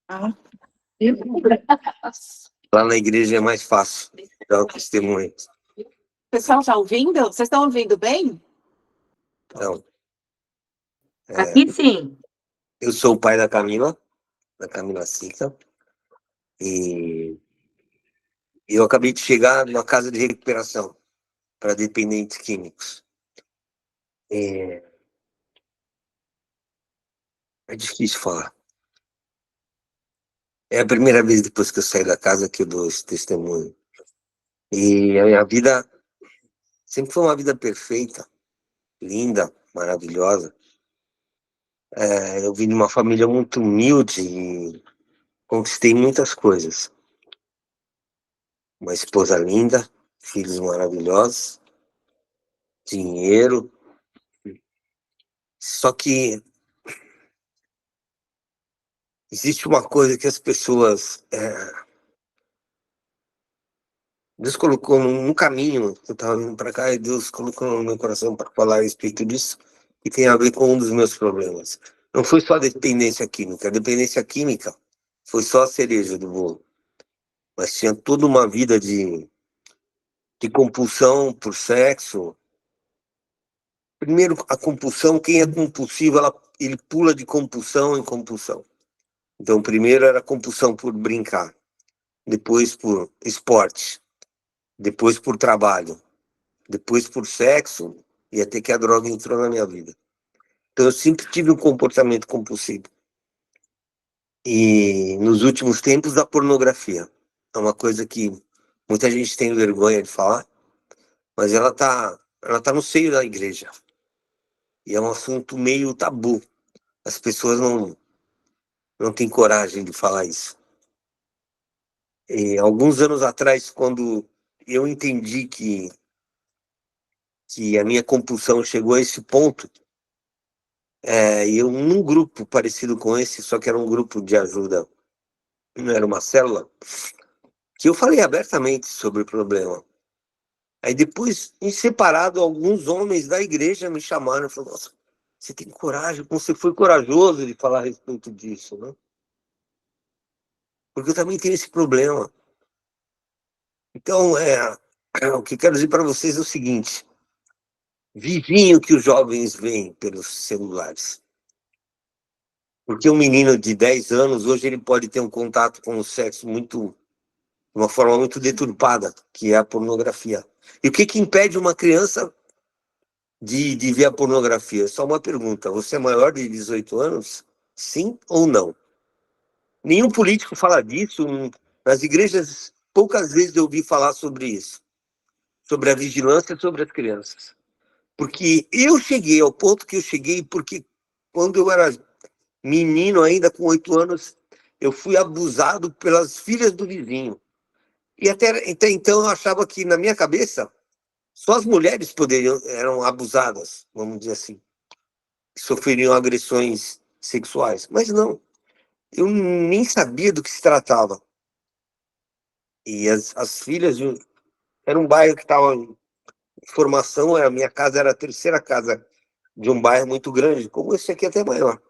Ah, Lá na igreja é mais fácil dar o testemunho. pessoal, tá ouvindo? Vocês estão ouvindo bem? Então, Aqui sim. eu sou o pai da Camila Sica, e eu acabei de chegar numa casa de recuperação para dependentes químicos. É difícil falar. É a primeira vez depois que eu saí da casa que eu dou esse testemunho. E a minha vida sempre foi uma vida perfeita, linda, maravilhosa. Eu vim de uma família muito humilde e conquistei muitas coisas. Uma esposa linda, filhos maravilhosos, dinheiro. Só que existe uma coisa que as pessoas... Deus colocou num caminho, eu estava vindo para cá e Deus colocou no meu coração para falar a respeito disso, que tem a ver com um dos meus problemas. Não foi só a dependência química. A dependência química foi só a cereja do bolo. Mas tinha toda uma vida de compulsão por sexo. Primeiro, a compulsão, quem é compulsivo, ele pula de compulsão em compulsão. Então, primeiro era compulsão por brincar, depois por esporte, depois por trabalho, depois por sexo, e até que a droga entrou na minha vida. Então, eu sempre tive um comportamento compulsivo. E nos últimos tempos, a pornografia. É uma coisa que muita gente tem vergonha de falar, mas ela tá no seio da igreja. E é um assunto meio tabu. As pessoas não têm coragem de falar isso. E alguns anos atrás, quando eu entendi que a minha compulsão chegou a esse ponto, eu num grupo parecido com esse, só que era um grupo de ajuda, não era uma célula, que eu falei abertamente sobre o problema. Aí depois, em separado, alguns homens da igreja me chamaram e falaram: nossa, você tem coragem, você foi corajoso de falar a respeito disso, né? Porque eu também tenho esse problema. Então, o que eu quero dizer para vocês é o seguinte: vigiem o que os jovens veem pelos celulares. Porque um menino de 10 anos, hoje ele pode ter um contato com o sexo de uma forma muito deturpada, que é a pornografia. E o que impede uma criança de ver a pornografia? Só uma pergunta: você é maior de 18 anos? Sim ou não? Nenhum político fala disso. Nas igrejas, poucas vezes eu ouvi falar sobre isso, sobre a vigilância sobre as crianças. Porque eu cheguei ao ponto que eu cheguei porque quando eu era menino, ainda com 8 anos, eu fui abusado pelas filhas do vizinho. E até então eu achava que, na minha cabeça, só as mulheres eram abusadas, vamos dizer assim, sofreriam agressões sexuais. Mas não, eu nem sabia do que se tratava. E as filhas, era um bairro que estava em formação, a minha casa era a terceira casa de um bairro muito grande, como esse aqui, até maior.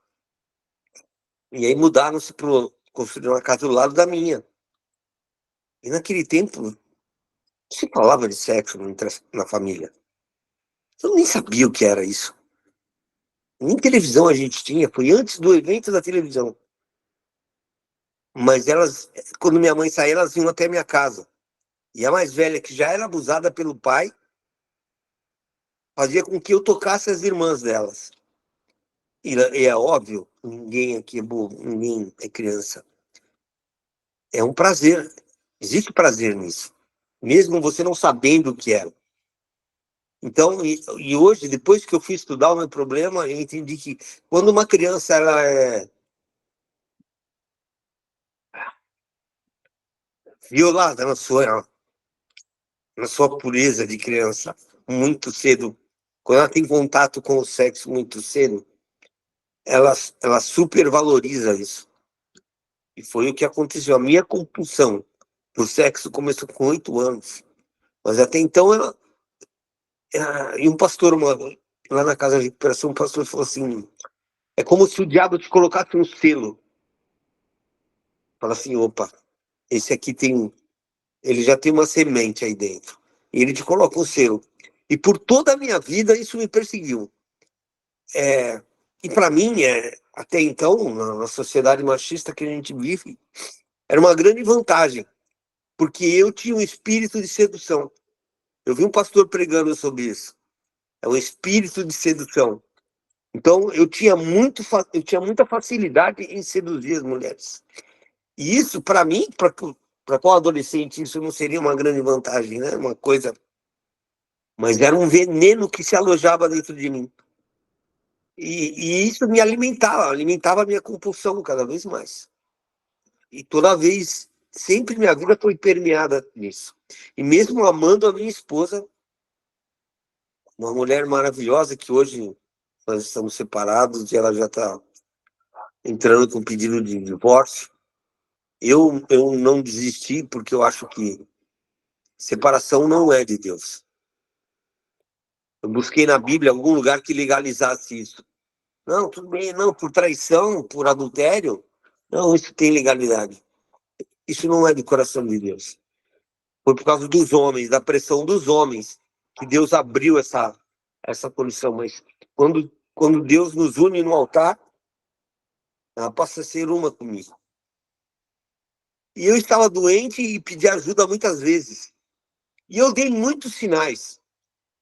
E aí mudaram-se para construir uma casa do lado da minha. E naquele tempo, se falava de sexo na família. Eu nem sabia o que era isso. Nem televisão a gente tinha, foi antes do evento da televisão. Mas elas, quando minha mãe saía, elas vinham até minha casa. E a mais velha, que já era abusada pelo pai, fazia com que eu tocasse as irmãs delas. E é óbvio, ninguém aqui é bobo, ninguém é criança. É um prazer, existe prazer nisso, mesmo você não sabendo o que era. Então, e hoje, depois que eu fui estudar o meu problema, eu entendi que quando uma criança ela é violada na sua pureza de criança muito cedo, quando ela tem contato com o sexo muito cedo, ela supervaloriza isso. E foi o que aconteceu. A minha compulsão por sexo começou com 8 anos. Mas até então, e um pastor, lá na casa de recuperação, um pastor falou assim: É como se o diabo te colocasse um selo. Fala assim, opa, esse aqui tem, ele já tem uma semente aí dentro. E ele te coloca um selo. E por toda a minha vida isso me perseguiu. E para mim, até então, na sociedade machista que a gente vive, era uma grande vantagem, porque eu tinha um espírito de sedução. Eu vi um pastor pregando sobre isso. É um espírito de sedução. Então, eu tinha muita facilidade em seduzir as mulheres. E isso, para mim, para qual adolescente, isso não seria uma grande vantagem, né? Uma coisa. Mas era um veneno que se alojava dentro de mim. E isso me alimentava a minha compulsão cada vez mais. E toda vez, sempre minha vida foi permeada nisso. E mesmo amando a minha esposa, uma mulher maravilhosa que hoje nós estamos separados e ela já está entrando com pedido de divórcio. Eu não desisti porque eu acho que separação não é de Deus. Eu busquei na Bíblia algum lugar que legalizasse isso. Não, tudo bem, não, por traição, por adultério, não, isso tem legalidade. Isso não é do coração de Deus. Foi por causa dos homens, da pressão dos homens, que Deus abriu essa condição. Mas quando Deus nos une no altar, ela passa a ser uma comigo. E eu estava doente e pedi ajuda muitas vezes. E eu dei muitos sinais.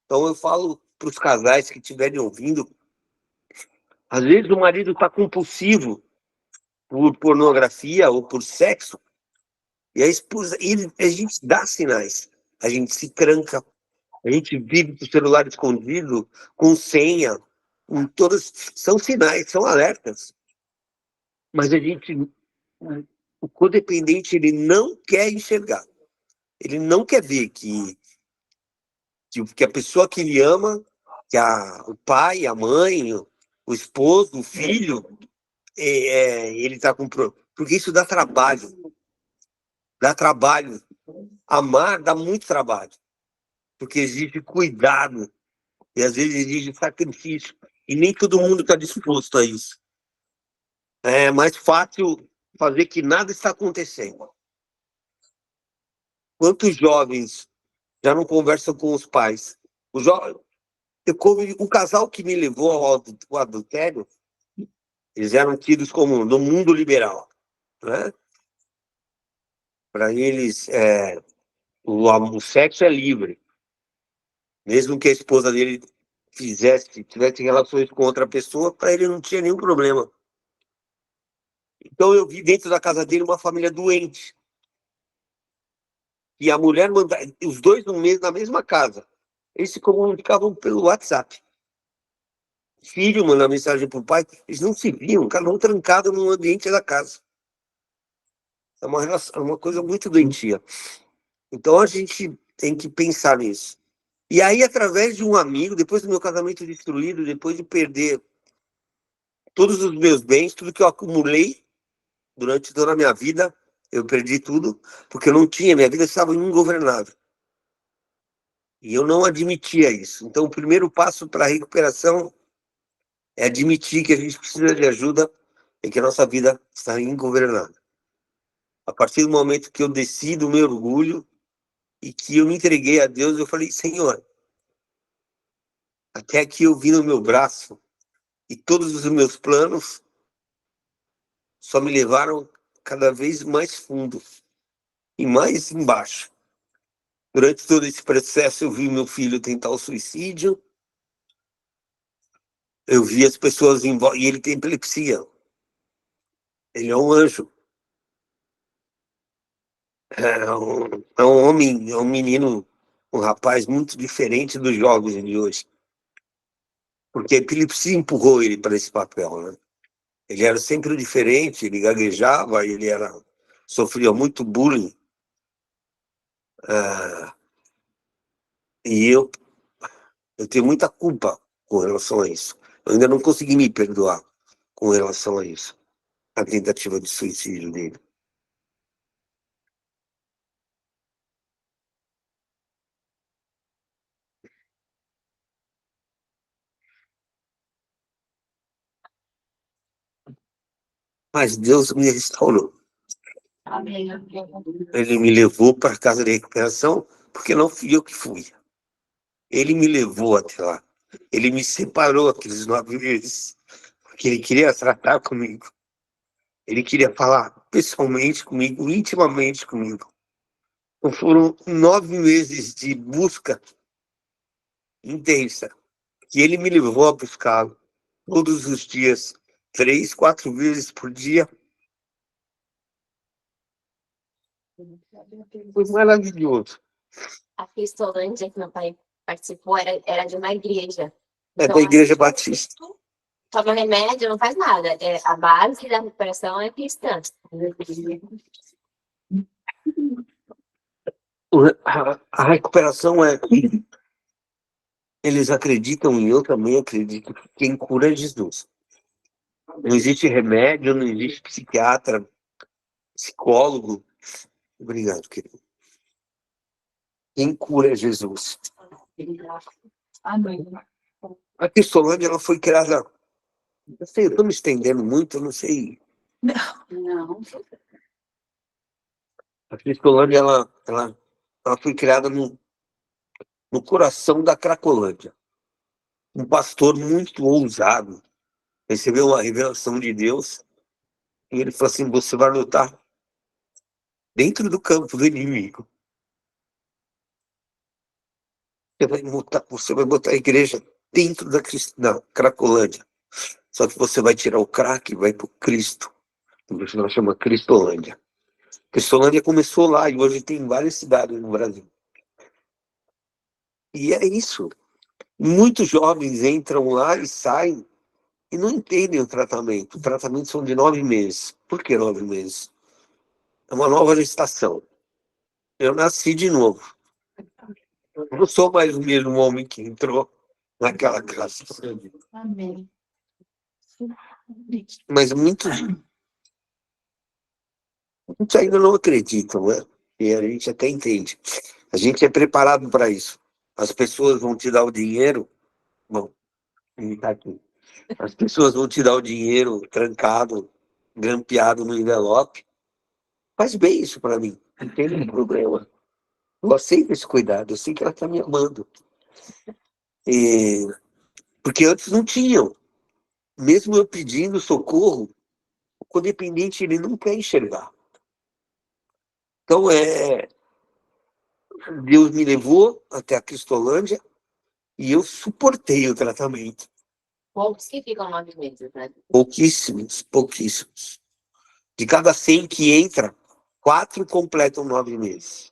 Então eu falo para os casais que estiverem ouvindo, às vezes o marido está compulsivo por pornografia ou por sexo, e a esposa, a gente dá sinais. A gente se tranca, a gente vive com o celular escondido, com senha, com todas, são sinais, são alertas. Mas a gente, o codependente, ele não quer enxergar. Ele não quer ver que a pessoa que ele ama, o pai, a mãe, o esposo, o filho, ele está com. Porque isso dá trabalho. Dá trabalho. Amar dá muito trabalho. Porque exige cuidado. E às vezes exige sacrifício. E nem todo mundo está disposto a isso. É mais fácil fazer que nada está acontecendo. Quantos jovens já não conversam com os pais? O casal que me levou ao adultério, eles eram tidos como no mundo liberal, né? Para eles, o sexo é livre. Mesmo que a esposa dele tivesse relações com outra pessoa, para ele não tinha nenhum problema. Então eu vi dentro da casa dele uma família doente. E a mulher mandava, os dois na mesma casa. Eles se comunicavam pelo WhatsApp. O filho manda mensagem para o pai, eles não se viam, cada um trancado no ambiente da casa. É uma coisa muito doentia. Então a gente tem que pensar nisso. E aí, através de um amigo, depois do meu casamento destruído, depois de perder todos os meus bens, tudo que eu acumulei durante toda a minha vida, eu perdi tudo, porque eu não tinha, minha vida estava ingovernável. E eu não admitia isso. Então, o primeiro passo para a recuperação é admitir que a gente precisa de ajuda e que a nossa vida está ingovernável. A partir do momento que eu desci do meu orgulho e que eu me entreguei a Deus, eu falei, Senhor, até aqui eu vi no meu braço e todos os meus planos só me levaram cada vez mais fundo e mais embaixo. Durante todo esse processo, eu vi meu filho tentar o suicídio, eu vi as pessoas e ele tem epilepsia. Ele é um anjo. É um homem, é um menino, um rapaz muito diferente dos jovens de hoje. Porque a epilepsia empurrou ele para esse papel, né? Ele era sempre diferente, ele gaguejava, sofria muito bullying. Ah, e eu tenho muita culpa com relação a isso. Eu ainda não consegui me perdoar com relação a isso, a tentativa de suicídio dele. Mas Deus me restaurou. Amém. Ele me levou para a casa de recuperação, porque não fui eu que fui. Ele me levou até lá. Ele me separou aqueles 9 meses, porque ele queria tratar comigo. Ele queria falar pessoalmente comigo, intimamente comigo. Então foram 9 meses de busca intensa, que ele me levou a buscá-lo todos os dias, 3, 4 vezes por dia. Foi maravilhoso. A Cristolândia que meu pai participou era de uma igreja. É Então, da Igreja Batista. toma remédio, não faz nada. A base da recuperação é cristã. A recuperação é. Eles acreditam e eu também acredito que quem cura é Jesus. Não existe remédio, não existe psiquiatra, psicólogo. Obrigado, querido. Quem cura é Jesus. Amém. A Cristolândia, ela foi criada. Eu sei, eu estou me estendendo muito, eu não sei. Não. A Cristolândia, ela foi criada no coração da Cracolândia. Um pastor muito ousado recebeu uma revelação de Deus e ele falou assim: você vai lutar dentro do campo do inimigo. Você vai botar a igreja dentro da Cracolândia. Só que você vai tirar o crack e vai pro Cristo. Isso nós chama Cristolândia. Cristolândia começou lá e hoje tem várias cidades no Brasil. E é isso. Muitos jovens entram lá e saem e não entendem o tratamento. O tratamento são de 9 meses. Por que 9 meses? É uma nova gestação. Eu nasci de novo. Eu não sou mais o mesmo homem que entrou naquela casa. Amém. Mas muitos ainda não acreditam, né? E a gente até entende. A gente é preparado para isso. As pessoas vão te dar o dinheiro. Bom, ele tá aqui. As pessoas vão te dar o dinheiro trancado, grampeado no envelope. Faz bem isso para mim. Não tem nenhum problema. Eu aceito esse cuidado. Eu sei que ela está me amando. Porque antes não tinham. Mesmo eu pedindo socorro, o codependente ele não quer enxergar. Então, Deus me levou até a Cristolândia e eu suportei o tratamento. Poucos que ficam 9 meses, né? Pouquíssimos, pouquíssimos. De cada 100 que entra, 4 completam 9 meses.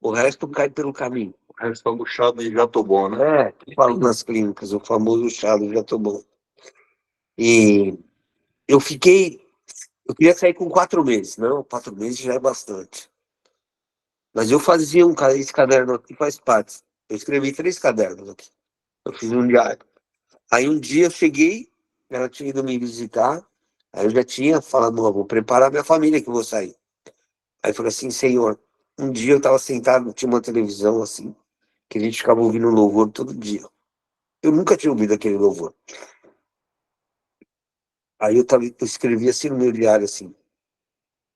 O resto cai pelo caminho. O resto é o chá de jatobon, né? Eu falo nas clínicas, o famoso chá do Jatobon. E eu queria sair com 4 meses. Não, 4 meses já é bastante. Mas eu fazia esse caderno aqui faz parte. Eu escrevi 3 cadernos aqui. Eu fiz um diário. Aí um dia eu cheguei, ela tinha ido me visitar, aí eu já tinha falado, não, vou preparar minha família que eu vou sair. Aí eu falei assim, Senhor, um dia eu estava sentado, tinha uma televisão assim, que a gente ficava ouvindo louvor todo dia. Eu nunca tinha ouvido aquele louvor. Aí eu escrevi assim no meu diário assim,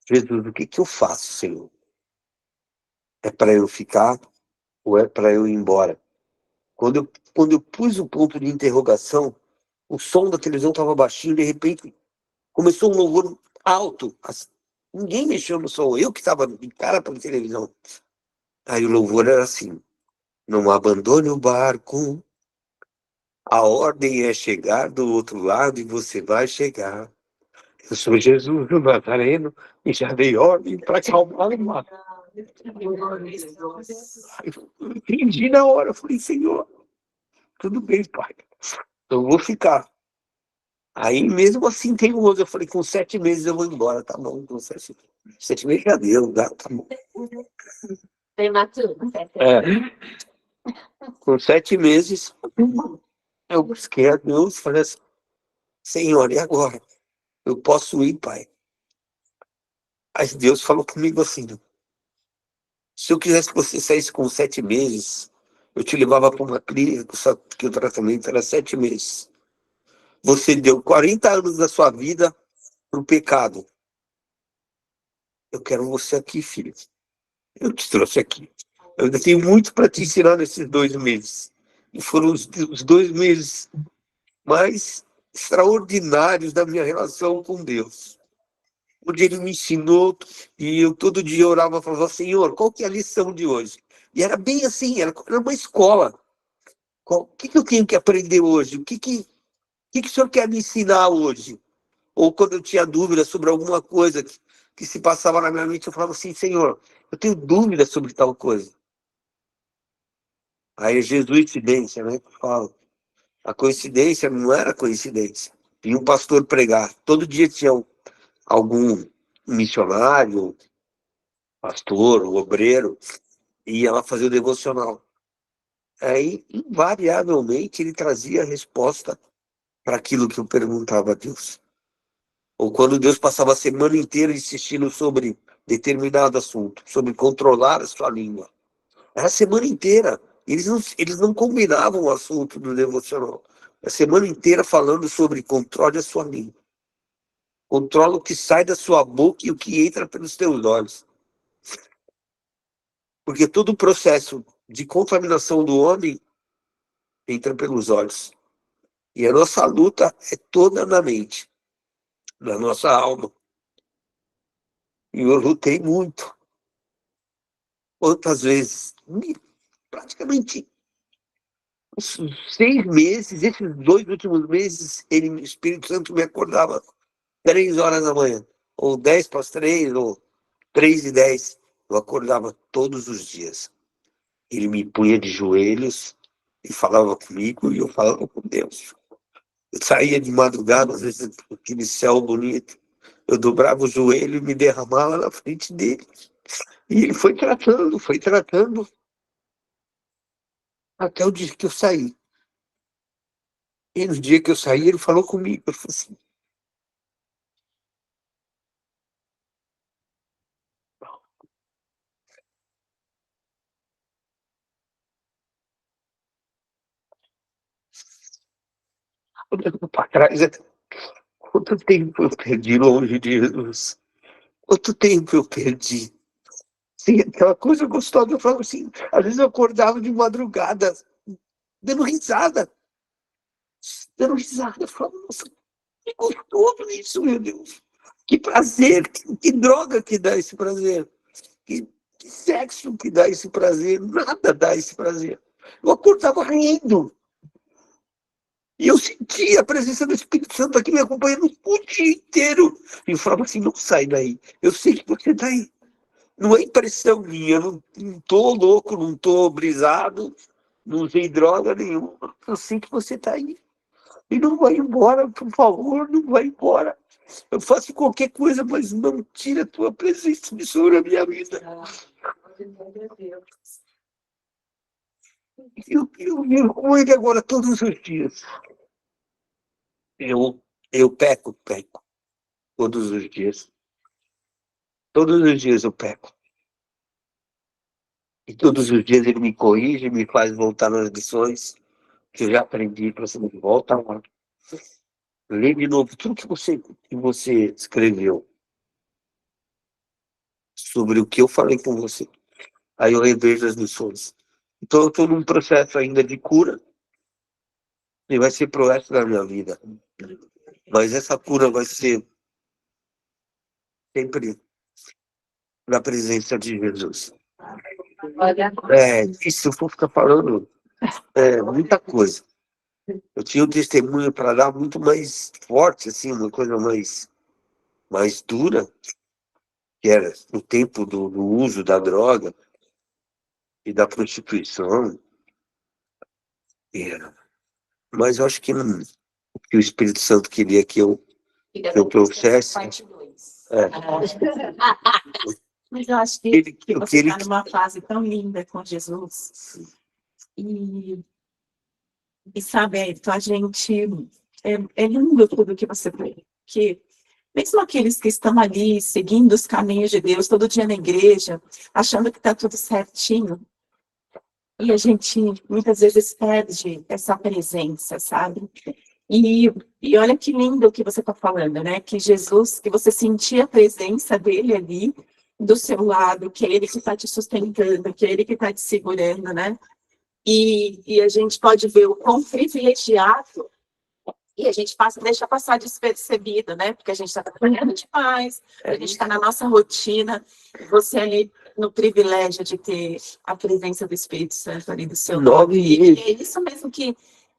Jesus, o que eu faço, Senhor? É para eu ficar ou é para eu ir embora? Quando eu pus o ponto de interrogação, o som da televisão estava baixinho, de repente começou um louvor alto. Ninguém mexeu no som, eu que estava de cara para a televisão. Aí o louvor era assim: não abandone o barco, a ordem é chegar do outro lado e você vai chegar. Eu sou Jesus do Nazareno e já dei ordem para acalmar o mar. Eu entendi na hora, eu falei, Senhor, tudo bem, pai, eu vou ficar. Aí mesmo assim tem outro, eu falei, com 7 meses eu vou embora, tá bom, com 7 meses já deu, tá bom. Prematuro. Com 7 meses, eu busquei a Deus e falei assim, Senhor, e agora? Eu posso ir, pai? Aí Deus falou comigo assim, se eu quisesse que você saísse com 7 meses, eu te levava para uma clínica, só que o tratamento era 7 meses. Você deu 40 anos da sua vida para o pecado. Eu quero você aqui, filho. Eu te trouxe aqui. Eu ainda tenho muito para te ensinar nesses 2 meses. E foram os 2 meses mais extraordinários da minha relação com Deus. Onde ele me ensinou, e eu todo dia orava e falava, Senhor, qual que é a lição de hoje? E era bem assim, era uma escola. O que eu tenho que aprender hoje? O que o senhor quer me ensinar hoje? Ou quando eu tinha dúvida sobre alguma coisa que se passava na minha mente, eu falava assim, Senhor, eu tenho dúvida sobre tal coisa. Aí é jesuicidência, né? Fala. A coincidência não era coincidência. Vinha um pastor pregar. Todo dia tinha algum missionário, pastor, obreiro, e ia lá fazer o devocional. Aí, invariavelmente, ele trazia a resposta para aquilo que eu perguntava a Deus. Ou quando Deus passava a semana inteira insistindo sobre determinado assunto, sobre controlar a sua língua. Era a semana inteira. Eles não combinavam o assunto do devocional. A semana inteira falando sobre controle a sua língua. Controla o que sai da sua boca e o que entra pelos teus olhos. Porque todo o processo de contaminação do homem entra pelos olhos. E a nossa luta é toda na mente, na nossa alma. E eu lutei muito. Quantas vezes? Praticamente uns 6 meses, esses 2 últimos meses, o Espírito Santo me acordava 3 horas da manhã, ou 10 para as 3, ou 3:10. Eu acordava todos os dias. Ele me punha de joelhos e falava comigo, e eu falava com Deus. Eu saía de madrugada, às vezes, aquele céu bonito. Eu dobrava o joelho e me derramava na frente dele. E ele foi tratando, até o dia que eu saí. E no dia que eu saí, ele falou comigo. Ele falou assim, olhando para trás, quanto tempo eu perdi longe de Jesus? Quanto tempo eu perdi? Sim, aquela coisa gostosa. Eu falava assim, às vezes eu acordava de madrugada, dando risada. Eu falava, nossa, que gostoso isso, meu Deus. Que prazer, que droga que dá esse prazer. Que sexo que dá esse prazer. Nada dá esse prazer. Eu acordava rindo. E eu sentia a presença do Espírito Santo aqui me acompanhando o dia inteiro. E eu falava assim, não sai daí. Eu sei que você está aí. Não é impressão minha. Eu não tô louco, não tô brisado. Não usei droga nenhuma. Eu sei que você está aí. E não vai embora, por favor, não vai embora. Eu faço qualquer coisa, mas não tira a tua presença sobre a minha vida. Eu vivo com ele agora todos os dias. Eu peco. Todos os dias. Todos os dias eu peco. E todos os dias ele me corrige, me faz voltar nas lições que eu já aprendi para você. Volta lá. Lê de novo tudo que você escreveu sobre o que eu falei com você. Aí eu revejo as lições. Então eu estou num processo ainda de cura e vai ser pro resto da minha vida. Mas essa cura vai ser sempre na presença de Jesus. Isso eu vou ficar falando muita coisa. Eu tinha um testemunho para dar muito mais forte, assim, uma coisa mais dura, que era no tempo do uso da droga e da prostituição. Mas eu acho que o Espírito Santo queria que eu trouxesse. Parte 2. É. Mas eu acho que você está numa fase tão linda com Jesus. E sabe, Ayrton, a gente... É lindo tudo que você fez. Porque mesmo aqueles que estão ali, seguindo os caminhos de Deus, todo dia na igreja, achando que está tudo certinho, e a gente muitas vezes perde essa presença, sabe? E olha que lindo o que você está falando, né? Que Jesus, que você sentia a presença dele ali do seu lado, que é ele que está te sustentando, que é ele que está te segurando, né? E a gente pode ver o quão privilegiado, e a gente deixa passar despercebido, né? Porque a gente está trabalhando demais, a gente está na nossa rotina, você ali no privilégio de ter a presença do Espírito Santo ali do seu lado. E é isso mesmo que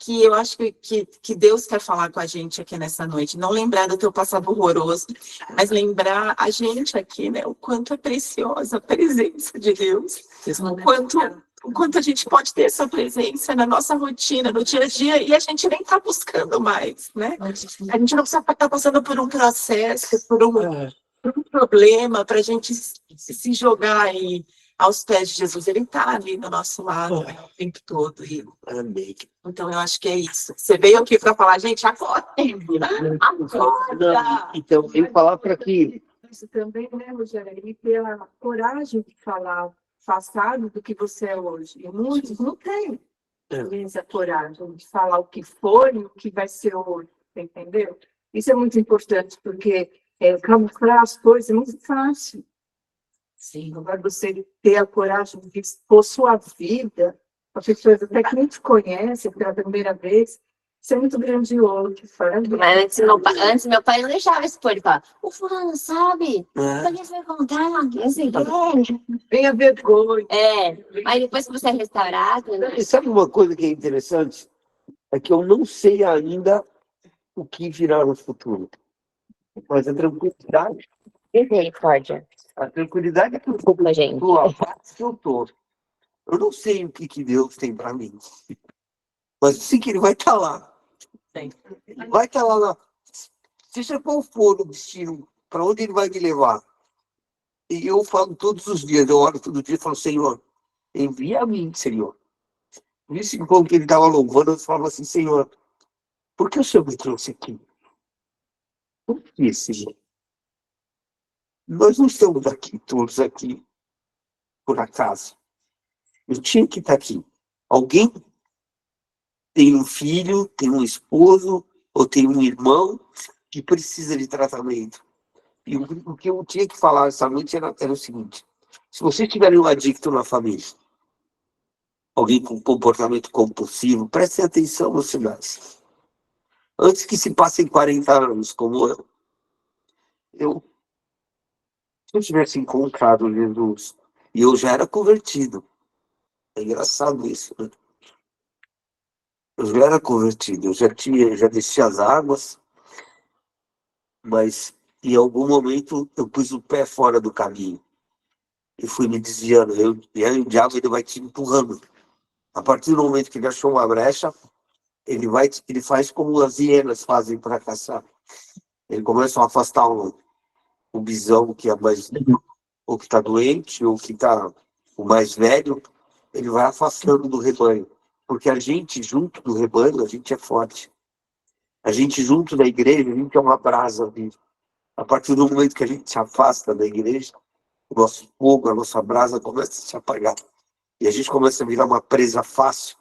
eu acho que Deus quer falar com a gente aqui nessa noite. Não lembrar do teu passado horroroso, mas lembrar a gente aqui, né? O quanto é preciosa a presença de Deus, o quanto a gente pode ter essa presença na nossa rotina, no dia a dia, e a gente nem está buscando mais, né? A gente não precisa estar passando por um processo, por um problema, para a gente se jogar aí aos pés de Jesus. Ele está ali do nosso lado, né, o tempo todo. Amém. Então, eu acho que é isso. Você veio aqui para falar, gente, agora! Não, então, eu falar para que... Isso também, né, Rogério? E ter a coragem de falar passado do que você é hoje. E muitos não têm essa coragem de falar o que foi e o que vai ser hoje, entendeu? Isso é muito importante, porque camuflar as coisas é muito fácil. Sim. Agora você ter a coragem de expor sua vida, a pessoas até que nem te conhecem pela primeira vez, isso é muito grandioso. Mas antes meu pai não deixava expor, ele falava, o fulano sabe? Quando você vai contar, assim, Venha vergonha. mas depois que você é restaurado... E sabe uma coisa que é interessante? É que eu não sei ainda o que virá no futuro. Mas a tranquilidade Misericórdia. é que eu estou Desculpa, gente. a paz que eu estou. Eu não sei o que Deus tem para mim. Mas eu sei que ele vai estar lá. Ele vai estar lá. Seja qual for o destino, para onde ele vai me levar. E eu falo todos os dias, eu oro todo dia e falo, Senhor, envia a mim, Senhor. Por isso, enquanto ele estava louvando, eu falava assim, Senhor, por que o Senhor me trouxe aqui? Por que, Senhor? Nós não estamos aqui, todos aqui, por acaso. Eu tinha que estar aqui. Alguém tem um filho, tem um esposo, ou tem um irmão que precisa de tratamento. E o que eu tinha que falar essa noite era o seguinte: se vocês tiverem um adicto na família, alguém com comportamento compulsivo, prestem atenção nos sinais. Antes que se passem 40 anos, como se eu tivesse encontrado Jesus e eu já era convertido, é engraçado isso, né? Eu já era convertido, eu já desci as águas, mas em algum momento eu pus o pé fora do caminho e fui me desviando. E aí o diabo ele vai te empurrando. A partir do momento que ele achou uma brecha, ele faz como as hienas fazem para caçar. Ele começa a afastar o bisão que é mais, ou que está doente, ou que está o mais velho, ele vai afastando do rebanho. Porque a gente, junto do rebanho, a gente é forte. A gente, junto da igreja, a gente é uma brasa viva. A partir do momento que a gente se afasta da igreja, o nosso fogo, a nossa brasa começa a se apagar. E a gente começa a virar uma presa fácil.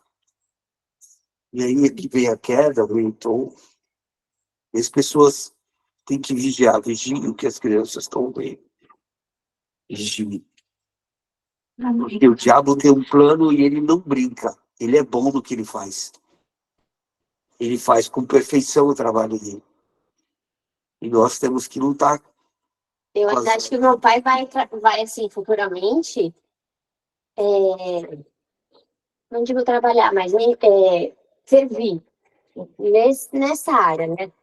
E aí é que vem a queda, vem o tom. E as pessoas têm que vigiar. Vigiem o que as crianças estão vendo. Vigiem. Porque o diabo tem um plano e ele não brinca. Ele é bom no que ele faz. Ele faz com perfeição o trabalho dele. E nós temos que lutar. Eu acho que meu pai vai assim, futuramente, não digo trabalhar, mas servir nessa área, né?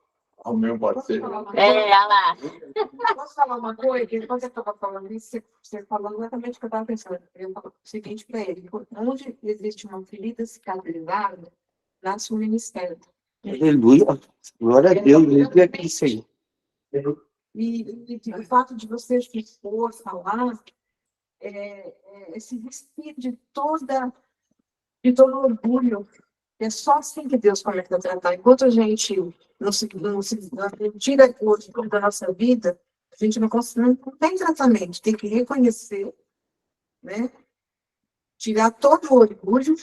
O meu parceiro. Olha lá. Posso falar uma coisa? Enquanto você estava falando isso, você falou exatamente o que eu estava pensando. Eu falo o seguinte para ele: onde existe uma ferida cicatrizada, nasce um ministério. Aleluia. Glória a Deus. Deus é aqui, Senhor. E o fato de você se expor, falar, se despir de todo orgulho. É só assim que Deus começa a tratar. Enquanto a gente não tira o orgulho da nossa vida, a gente não tem tratamento. Tem que reconhecer, né? Tirar todo o orgulho,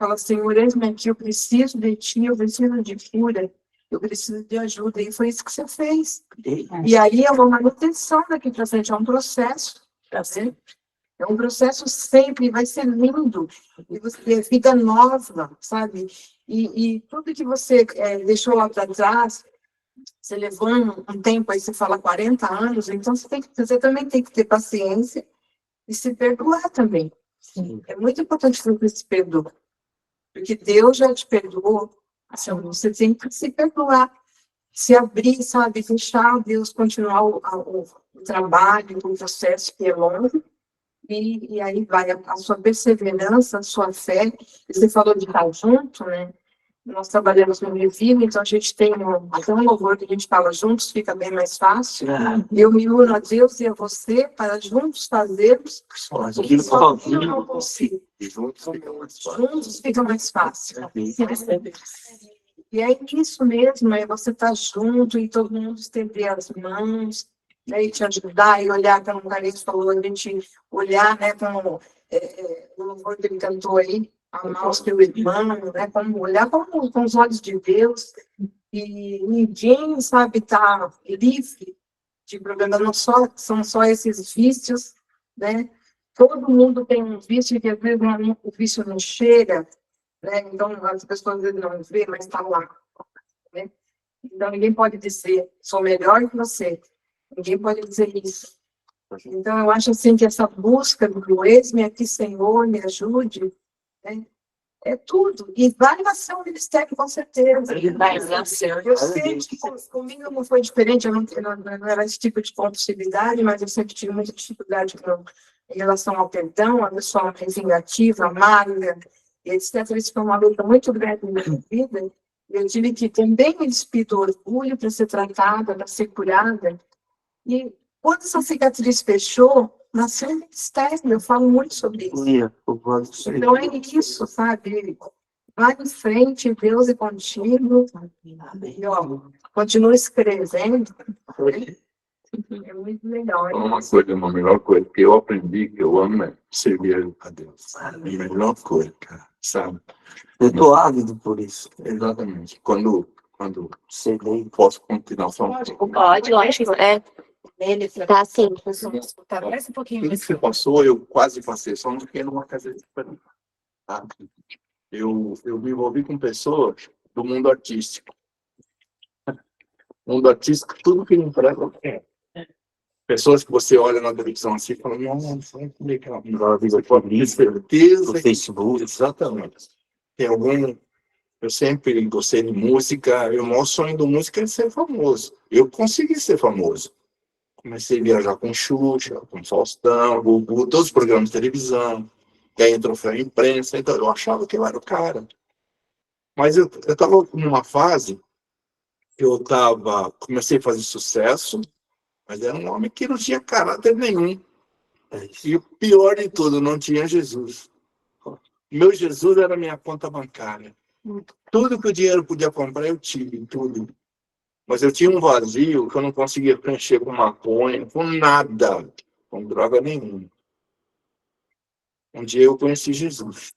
Fala, Senhor, eis-me aqui, eu preciso de ti, eu preciso de cura, eu preciso de ajuda. E foi isso que você fez. E aí é uma manutenção daqui para frente, é um processo, tá certo? É um processo sempre, vai ser lindo. E você, vida nova, sabe? E tudo que você deixou lá para trás, você levou um tempo, aí você fala 40 anos, então você também tem que ter paciência e se perdoar também. Sim. É muito importante que você se perdoe. Porque Deus já te perdoou, assim, você tem que se perdoar, se abrir, sabe, deixar Deus continuar o trabalho, o processo que é longo, e aí vai a sua perseverança, a sua fé. Você falou de estar junto, né? Nós trabalhamos no Revivo, então a gente tem até um louvor que a gente fala juntos, fica bem mais fácil. Eu me uno a Deus e a você para juntos fazermos o que sozinho eu não consigo. Juntos fica mais fácil. E é isso mesmo, é você estar junto e todo mundo estender as mãos, né, e te ajudar e olhar, como o Carlinhos falou, a gente olhar, né, como o louvor que ele cantou aí, amar o seu irmão, né, como olhar com os olhos de Deus, e ninguém, sabe, tá livre de problema, não são só esses vícios, né, todo mundo tem um vício que às vezes o vício não chega, né, então as pessoas às vezes não vê, mas está lá, né, então ninguém pode dizer, sou melhor que você, ninguém pode dizer isso. Então eu acho assim que essa busca do eis-me aqui, Senhor, me ajude, né, é tudo. E vai nascer um ministério, com certeza. Vai nascer. Eu sei que comigo não foi diferente, eu não era esse tipo de compulsividade, mas eu sempre tive muita dificuldade em relação ao perdão, uma pessoa mais vingativa, amarga, etc. Isso foi uma luta muito grande na minha vida. Eu tive que também me despir do orgulho para ser tratada, para ser curada. E quando essa cicatriz fechou, nasceu um ministério, eu falo muito sobre isso. Então é isso, sabe? Vai em frente, Deus é contigo. E, ó, continua escrevendo. É muito legal. Uma coisa, uma melhor coisa que eu aprendi, que eu amo, é servir a Deus. A melhor coisa, cara, sabe? Eu tô ávido por isso. Exatamente. Quando sei nem posso continuar falando. Pode, lógico. Tá sim. Tá, mais um pouquinho. Tudo que você passou, eu quase passei, só não fiquei numa casa diferente. Tá? Eu me envolvi com pessoas do mundo artístico. Mundo artístico, tudo que ele emprega é. Pessoas que você olha na televisão assim e fala, nossa, que legal. Você pode ter certeza. No Facebook. Exatamente. Tem algum. Eu sempre gostei de música. O maior sonho da música é ser famoso. Eu consegui ser famoso. Comecei a viajar com Xuxa, com Faustão, Gugu, todos os programas de televisão. Ganhei troféu em imprensa. Então eu achava que eu era o cara. Mas eu estava numa fase que comecei a fazer sucesso, mas era um homem que não tinha caráter nenhum. E o pior de tudo, não tinha Jesus. Meu Jesus era minha conta bancária. Tudo que o dinheiro podia comprar, eu tive, tudo. Mas eu tinha um vazio que eu não conseguia preencher com maconha, com nada, com droga nenhuma. Um dia eu conheci Jesus.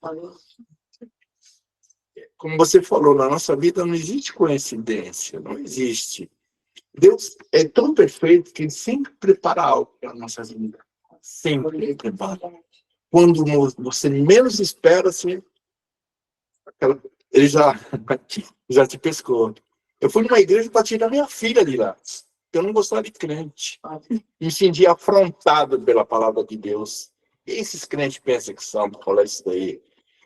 Como você falou, na nossa vida não existe coincidência, não existe. Deus é tão perfeito que ele sempre prepara algo para a nossa vida. Sempre ele prepara. Quando você menos espera, ele já te pescou. Eu fui numa igreja para tirar minha filha de lá. Eu não gostava de crente. Me sentia afrontado pela palavra de Deus. E esses crentes pensam que são para falar isso daí.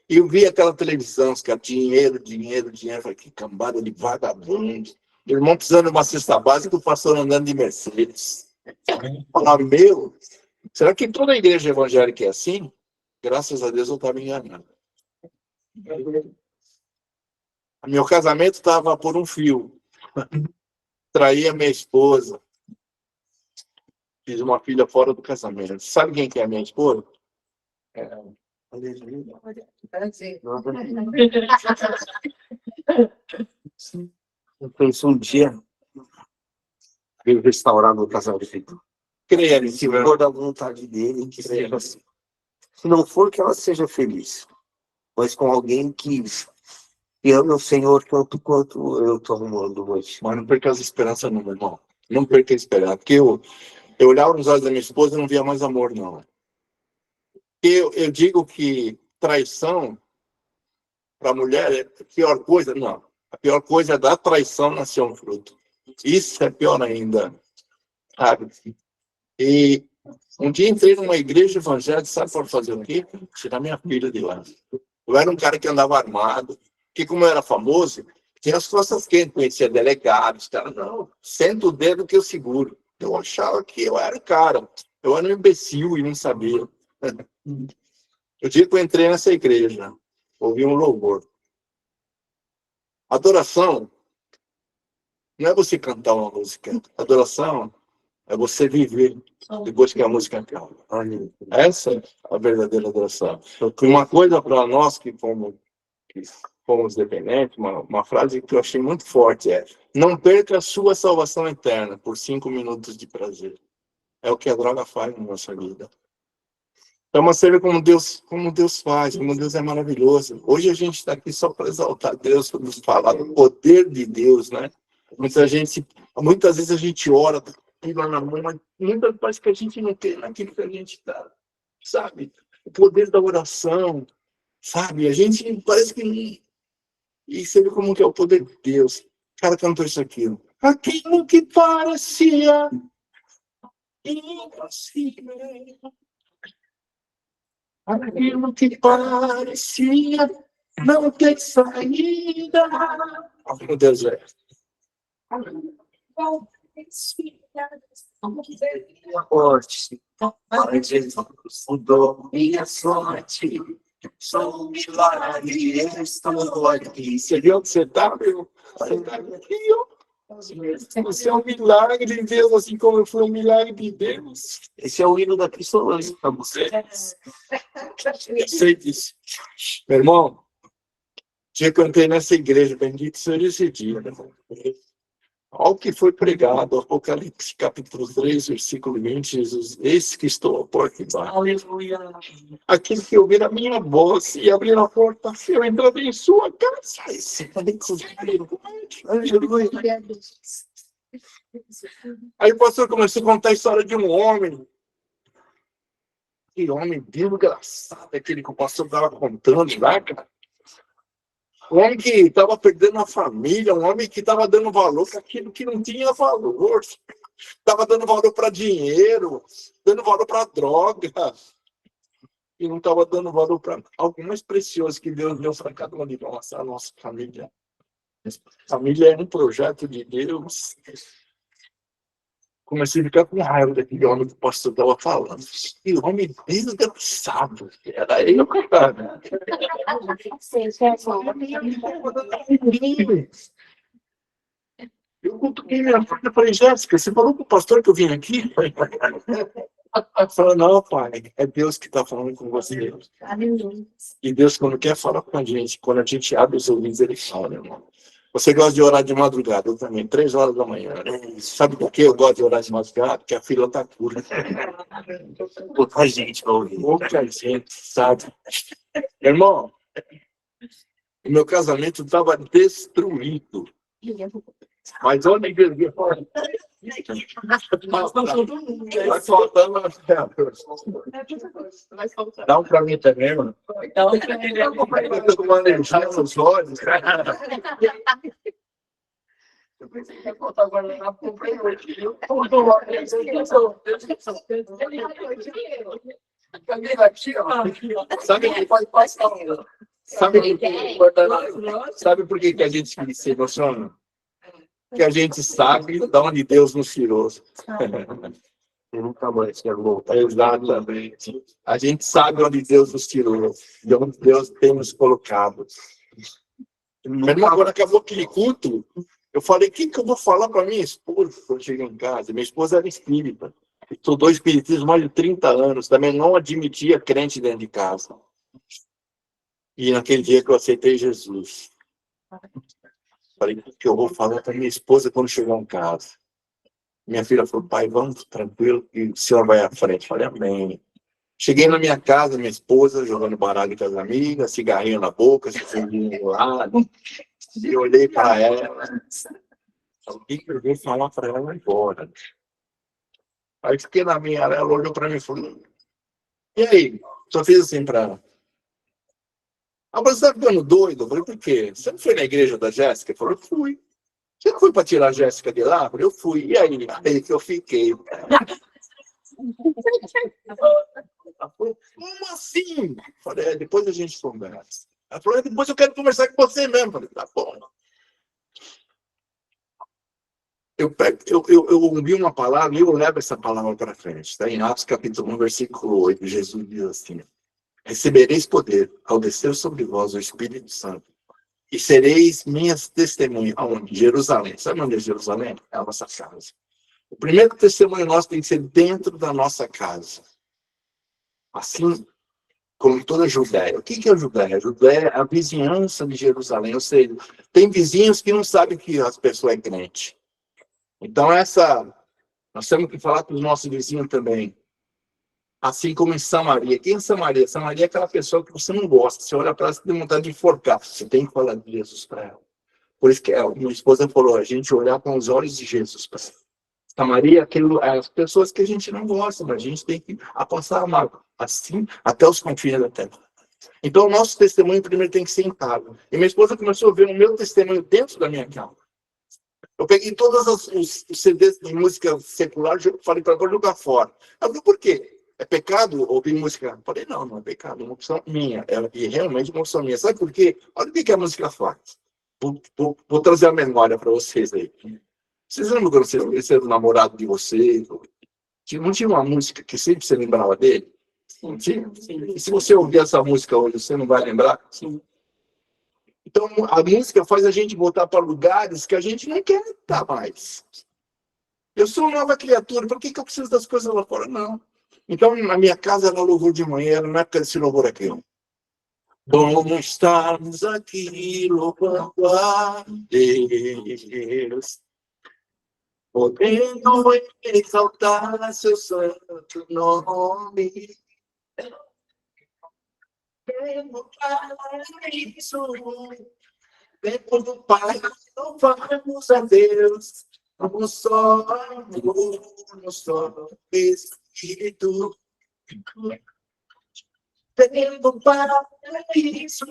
E eu vi aquela televisão, os caras, dinheiro. Eu falei, que cambada de vagabundo. Meu irmão precisando de uma cesta básica, o pastor andando de Mercedes. Falava, será que toda a igreja evangélica é assim? Graças a Deus eu estava enganado. Meu casamento estava por um fio. Traí a minha esposa. Fiz uma filha fora do casamento. Sabe quem que é a minha esposa? Eu penso um dia ele restaurar meu casamento. Creia, Se for da vontade dele, que seja assim. Se não for, que ela seja feliz. mas com alguém que ama o Senhor tanto quanto eu estou amando hoje. Mas não perca as esperanças, não, meu irmão. Não perca a esperança. Porque eu olhava nos olhos da minha esposa e não via mais amor, não. Eu digo que traição para a mulher é a pior coisa. Não. A pior coisa é da traição nascer um fruto. Isso é pior ainda. Sabe? E um dia entrei numa igreja evangélica, sabe para fazer o quê? Tirar minha filha de lá. Eu era um cara que andava armado, que como eu era famoso, tinha as costas quentes, conhecia delegados, cara. Não, senta o dedo que eu seguro. Eu achava que eu era o cara. Eu era um imbecil e não sabia. O dia que eu entrei nessa igreja, ouvi um louvor. Adoração não é você cantar uma música. Adoração é você viver depois que a música acaba. Essa é a verdadeira adoração. E uma coisa para nós que fomos dependentes, uma frase que eu achei muito forte é: não perca a sua salvação eterna por 5 minutos de prazer. É o que a droga faz na nossa vida. Então, você vê como Deus faz, como Deus é maravilhoso. Hoje a gente está aqui só para exaltar Deus, para nos falar do poder de Deus, né? Muitas vezes a gente ora, pila na mão, mas muitas vezes que a gente não tem naquilo que a gente está, sabe? O poder da oração, sabe? A gente parece que... E você vê como que é o poder de Deus. O cara cantou isso aqui. Aquilo que parecia impossível. Aquilo que parecia não ter saída. Oh, meu Deus, velho. Forte, mas Jesus mudou minha sorte. Sou um milagre, estou aqui. Você viu onde você está, meu? Você está aqui, ó. Você é um milagre de Deus, assim como eu fui um milagre de Deus. Esse é o hino da Cristolândia para você. Eu sei disso. Meu irmão, dia que eu entrei nessa igreja, bendito seja esse dia. Olha o que foi pregado, Apocalipse capítulo 3, versículo 20, Jesus, eis que estou à porta e bato. Aleluia. Aquilo que ouvir a minha voz e abrir a porta, eu entrarei em sua casa. Aleluia. Aí o pastor começou a contar a história de um homem. Que homem desgraçado, aquele que o pastor estava contando lá, cara. Um homem que estava perdendo a família, um homem que estava dando valor para aquilo que não tinha valor. Estava dando valor para dinheiro, dando valor para droga. E não estava dando valor para algo mais precioso que Deus deu para cada um de nós, a nossa família. Família é um projeto de Deus. Comecei a ficar com raiva daquele homem que o pastor estava falando. Que homem desgraçado. Era eu, cara. Eu cutuquei minha filha e falei: Jéssica, você falou com o pastor que eu vim aqui? Ela falou: não, pai, é Deus que está falando com você. E Deus, quando quer falar com a gente, quando a gente abre os ouvidos, ele fala, meu irmão. Você gosta de orar de madrugada? Eu também, 3 horas da manhã. Sabe por que eu gosto de orar de madrugada? Porque a fila está curta. Pouca gente vai ouvir. Pouca gente, sabe? Meu irmão, o meu casamento estava destruído. Mas olha a igreja fora. Vai faltando as pedras. Dá um pra mim também, mano. Eu tô manejando os olhos. Eu pensei que ia contar agora na comprei hoje. Sabe por que a gente se emociona? Que a gente sabe de onde Deus nos tirou. Eu nunca mais quero voltar. Exatamente. A gente sabe onde Deus nos tirou, de onde Deus tem nos colocado. Meu irmão, quando acabou aquele culto, eu falei: o que eu vou falar para minha esposa quando eu cheguei em casa? Minha esposa era espírita. Estudou espiritismo há mais de 30 anos. Também não admitia crente dentro de casa. E naquele dia que eu aceitei Jesus, falei: o que eu vou falar para minha esposa quando chegar em casa? Minha filha falou: pai, vamos tranquilo, que o senhor vai à frente. Falei: amém. Cheguei na minha casa, minha esposa jogando baralho com as amigas, cigarrinho na boca, cigarrinho do lado. E eu olhei para ela. O que eu vou falar para ela agora? Aí fiquei na minha, ela olhou para mim e falou: e aí? Só fiz assim para ela. Ah, mas você tá ficando doido? Eu falei: por quê? Você não foi na igreja da Jéssica? Ele falou: eu fui. Você não foi para tirar a Jéssica de lá? Eu falei: eu fui. E aí? Aí que eu fiquei. Ela falou: como assim? Eu falei: depois a gente conversa. Ela falou: depois eu quero conversar com você mesmo. Eu falei: tá bom. Eu ouvi uma palavra e eu levo essa palavra para frente. Está em Atos capítulo 1, versículo 8. Jesus diz assim: recebereis poder ao descer sobre vós o Espírito Santo e sereis minhas testemunhas. Aonde? Jerusalém. Sabe onde é Jerusalém? É a nossa casa. O primeiro testemunho nosso tem que ser dentro da nossa casa. Assim como toda a Judéia. O que é a Judéia? A Judéia é a vizinhança de Jerusalém. Ou seja, tem vizinhos que não sabem que as pessoas é crente. Então, nós temos que falar com os nossos vizinhos também. Assim como em Samaria. Quem é Samaria? Samaria é aquela pessoa que você não gosta. Você olha para ela e tem vontade de enforcar. Você tem que falar de Jesus para ela. Por isso que minha esposa falou: a gente olhar com os olhos de Jesus para ela. Samaria é as pessoas que a gente não gosta, mas a gente tem que passar a amar. Assim, até os confins da terra. Então, o nosso testemunho primeiro tem que ser em casa. E minha esposa começou a ver o meu testemunho dentro da minha casa. Eu peguei todos os CDs de música secular e falei para ela: jogar fora. Ela falou: por quê? É pecado ouvir música? Eu falei: não é pecado, é uma opção minha. E realmente uma opção minha. Sabe por quê? Olha o que a música faz. Vou trazer a memória para vocês aí. Vocês lembram quando você era o namorado de vocês? Não tinha uma música que sempre você lembrava dele? Sim. E se você ouvir essa música hoje, você não vai lembrar? Sim. Então, a música faz a gente voltar para lugares que a gente não quer estar mais. Eu sou uma nova criatura, por que eu preciso das coisas lá fora? Não. Então, na minha casa era louvor de manhã, era na época desse louvor aqui. Bom estarmos aqui louvando a Deus, podendo exaltar seu santo nome. Tempo do Pai, louvamos a Deus, no só Espírito. Tempo para isso,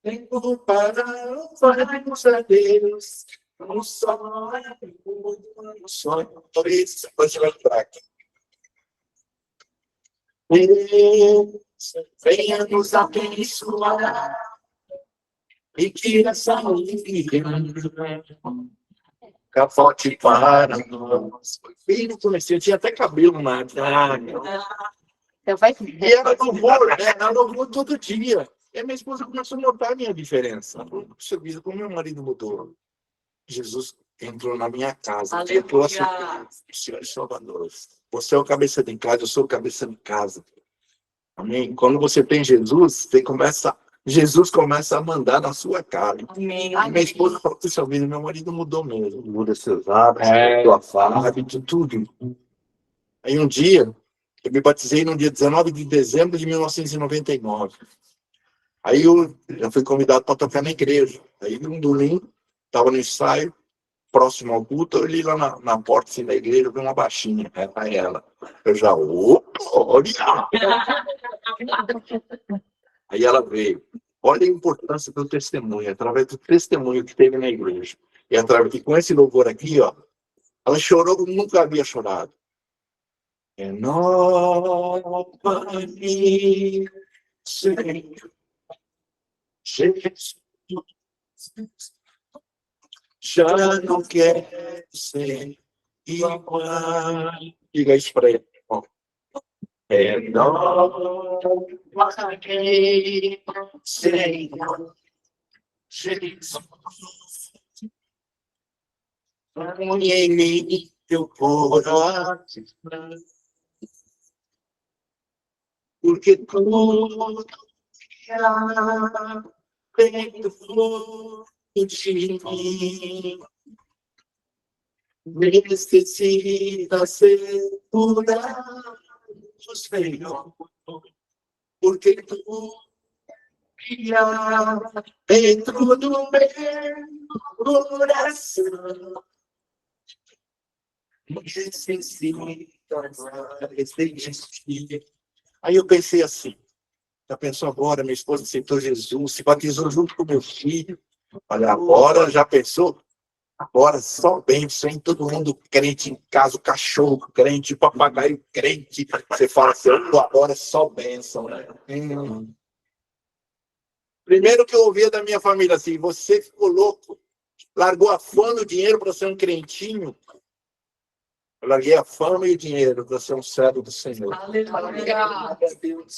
tempo para louvarmos a Deus, no só Espírito. Pode levantar aqui. Venha nos abençoar e que essa alegria capote para nós. Filho, comecei, eu tinha até cabelo na Então vai. e era louvor todo dia. E a minha esposa começou a notar a minha diferença. Puxa vida, como meu marido mudou. Jesus entrou na minha casa. Senhor Salvador. Você é o cabeça de casa, eu sou o cabeça de casa. Amém? Quando você tem Jesus, Jesus começa a mandar na sua casa. Amém. A minha esposa falou: puxa vida, meu marido mudou mesmo. Muda seus hábitos, tua Hábito, tudo. Aí um dia, eu me batizei no dia 19 de dezembro de 1999. Aí eu fui convidado para tocar na igreja. Aí um domingo, estava no ensaio, próximo ao culto, eu olhei lá na porta assim, da igreja, eu vi uma baixinha, era ela. Eu já, olha! Aí ela veio. Olha a importância do testemunho, através do testemunho que teve na igreja. E com esse louvor aqui, ó, ela chorou como nunca havia chorado. Renova-me, Senhor. Jesus, já não quero ser igual. Diga isso para ele. Renova-me, Senhor. Jesus, põe em mim teu coração, porque tudo dentro de mim necessita ser curado Senhor, porque tu criar dentro do meu coração. Aí eu pensei assim, já pensou agora, minha esposa aceitou Jesus, se batizou junto com meu filho. Olha, agora já pensou? Agora só bênção, hein? Todo mundo crente em casa, o cachorro crente, o papagaio crente. Você fala assim, agora é só bênção, né? Primeiro que eu ouvia da minha família assim, você ficou louco, largou a fama e o dinheiro para ser um crentinho. Eu larguei a fama e o dinheiro para ser um servo do Senhor.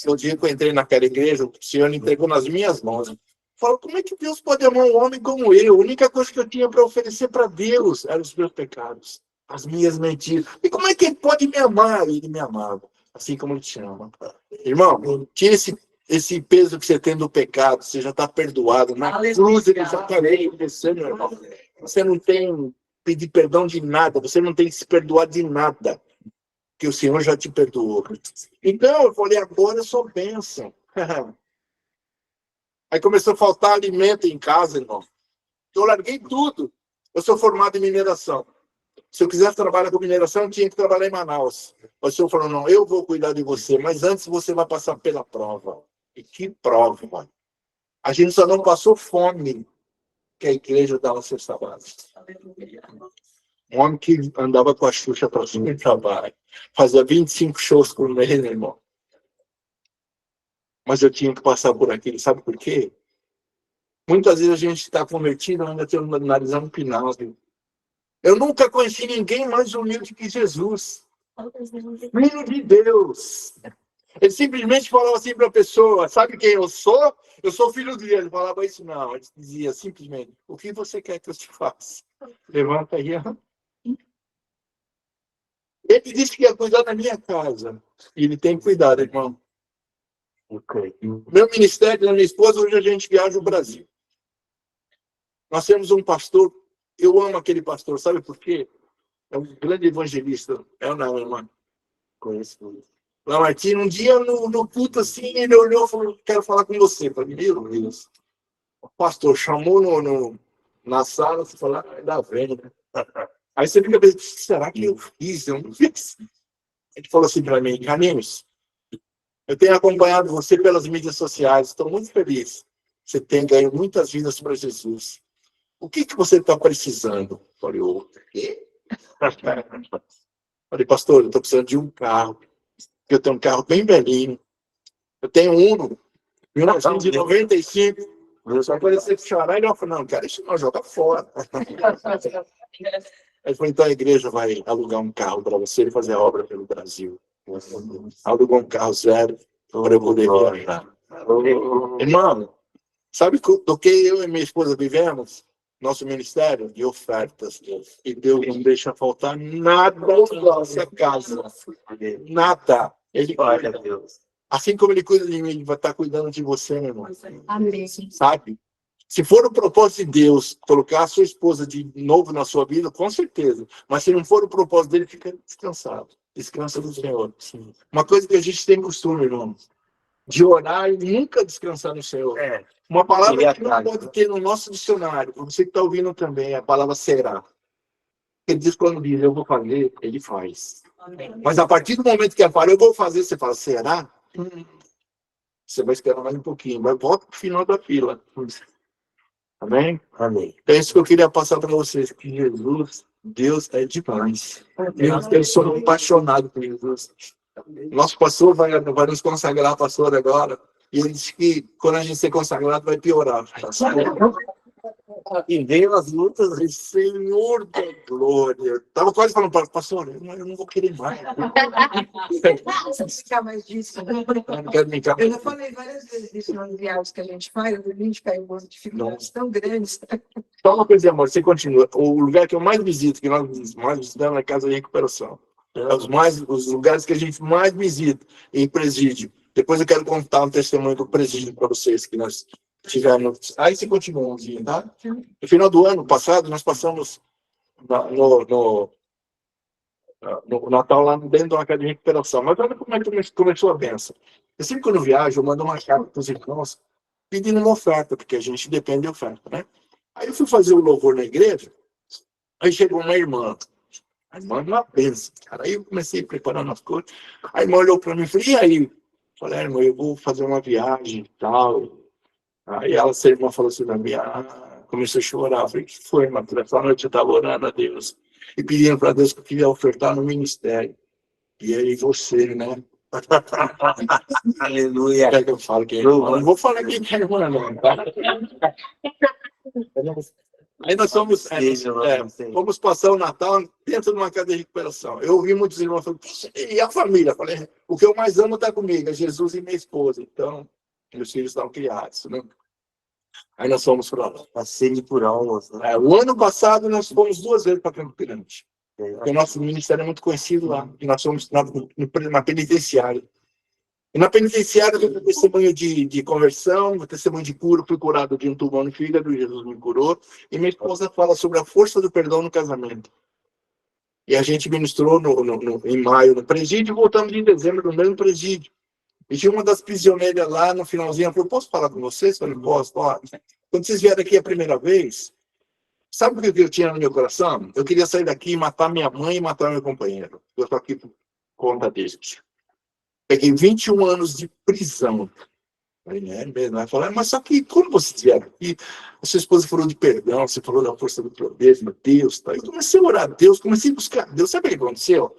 O dia que eu entrei naquela igreja, o Senhor me entregou nas minhas mãos. Eu falo, como é que Deus pode amar um homem como eu? A única coisa que eu tinha para oferecer para Deus eram os meus pecados, as minhas mentiras. E como é que ele pode me amar? Ele me amava, assim como ele te ama. Irmão, tira esse peso que você tem do pecado, você já está perdoado. Na cruz ele já está com você, meu irmão. Você não tem pedir perdão de nada, você não tem que se perdoar de nada, que o Senhor já te perdoou. Então, eu falei, agora eu sou bênção. Aí começou a faltar alimento em casa, irmão. Eu larguei tudo. Eu sou formado em mineração. Se eu quisesse trabalhar com mineração, eu tinha que trabalhar em Manaus. O Senhor falou, não, eu vou cuidar de você, mas antes você vai passar pela prova. E que prova, mano. A gente só não passou fome, que a igreja dava cesta básica. Um homem que andava com a Xuxa para cima e para baixo, fazia 25 shows por mês, meu irmão. Mas eu tinha que passar por aquilo, sabe por quê? Muitas vezes a gente está convertido, ainda tem o nariz empinado. Eu nunca conheci ninguém mais humilde que Jesus. Filho de Deus. Ele simplesmente falava assim para a pessoa, sabe quem eu sou? Eu sou filho dele. Ele falava isso, não. Ele dizia simplesmente, o que você quer que eu te faça? Levanta aí. Ele disse que ia cuidar da minha casa. E ele tem cuidado, irmão. Okay. Meu ministério, da minha esposa, hoje a gente viaja o Brasil. Nós temos um pastor, eu amo aquele pastor, sabe por quê? É um grande evangelista. É ou não, irmão? Conheço. Lamartine, um dia no culto assim, ele olhou e falou, quero falar com você. Eu falei, meu Deus. O pastor chamou na sala, você falou, da venda. Aí você fica pensando, será que eu fiz? Eu não fiz. Ele falou assim para mim, Carlinhos, eu tenho acompanhado você pelas mídias sociais, estou muito feliz. Você tem ganho muitas vidas para Jesus. O que você está precisando? Eu falei, o quê? Falei, pastor, eu estou precisando de um carro. Eu tenho um carro bem velhinho. Eu tenho um 1995. Só para você chorar, ele falou, não, cara, isso não, joga fora. Ele falou, então a igreja vai alugar um carro para você e fazer a obra pelo Brasil. Alugou um carro zero para eu poder viajar. Irmão, sabe do que eu e minha esposa vivemos? Nosso ministério de ofertas. E Deus não deixa faltar nada na nossa casa. Nada. Ele cuida. Assim como ele cuida de mim, ele vai estar cuidando de você, meu irmão. Amém. Sabe? Se for o propósito de Deus colocar a sua esposa de novo na sua vida, com certeza. Mas se não for o propósito dele, fica descansado. Descansa do Senhor. Sim. Uma coisa que a gente tem costume, irmão, de orar e nunca descansar no Senhor. Uma palavra que não pode ter no nosso dicionário, você que está ouvindo também, é a palavra será. Ele diz quando diz, eu vou fazer, ele faz. Amém. Mas a partir do momento que ele fala, eu vou fazer, você fala, será? Você vai esperar mais um pouquinho, mas volta para o final da fila. Amém? Amém. É isso que eu queria passar para vocês, que Jesus, Deus é demais. Eu sou apaixonado por Jesus. Nosso pastor vai nos consagrar, pastor, agora. E ele disse que quando a gente ser consagrado vai piorar. E veio as lutas do Senhor da Glória. Estava quase falando para o pastor, eu não vou querer mais. Você ficar mais disso. Eu não quero brincar. Eu já falei várias vezes disso nas viagens que a gente faz, a gente cai em dificuldades tão grandes. Só uma coisa, amor, você continua. O lugar que eu mais visito, que nós mais visitamos, é a Casa de Recuperação. É os lugares que a gente mais visita em presídio. Depois eu quero contar um testemunho do presídio para vocês que nós tivemos. Aí você continua, tá? No final do ano passado, nós passamos no Natal lá dentro de uma casa de recuperação. Mas olha como é que começou a benção. Eu sempre quando viajo, eu mando uma carta para os irmãos pedindo uma oferta, porque a gente depende de oferta, né? Aí eu fui fazer o louvor na igreja, aí chegou uma irmã. A irmã é uma benção, cara. Aí eu comecei preparando as coisas. A irmã olhou para mim e falou, e aí? Falei, irmã, eu vou fazer uma viagem e tal. Aí essa irmã falou assim pra mim, começou a chorar. Eu falei, o que foi, irmã? Essa noite eu estava orando a Deus e pedindo para Deus que eu queria ofertar no ministério. E aí você, né? Aleluia. É que eu falo que é irmã. Não vou falar quem que é irmã, não. Tá? Aí nós fomos passar o Natal dentro de uma casa de recuperação. Eu ouvi muitos irmãos falando, e a família? Eu falei, o que eu mais amo está comigo, é Jesus e minha esposa. Então, meus filhos estão criados, né? Aí nós fomos para lá. Passei por almas, né? O ano passado nós fomos 2 vezes para Campo Grande. Porque o nosso ministério é muito conhecido lá. E nós fomos na penitenciária. E na penitenciária eu tenho testemunho de conversão, testemunho de cura, fui curado de um tumor no fígado, Jesus me curou. E minha esposa fala sobre a força do perdão no casamento. E a gente ministrou em maio no presídio e voltamos em dezembro no mesmo presídio. E tinha uma das prisioneiras lá no finalzinho, ela falou, posso falar com vocês? Eu falei, posso. Quando vocês vieram aqui a primeira vez, sabe o que eu tinha no meu coração? Eu queria sair daqui e matar minha mãe e matar meu companheiro. Eu estou aqui por conta deles. Peguei 21 anos de prisão. Falei, mesmo. Ela falou, mas só que quando vocês vieram aqui, a sua esposa falou de perdão, você falou da força do poder, meu Deus. Tá? Eu comecei a orar a Deus, comecei a buscar Deus. Sabe o que aconteceu?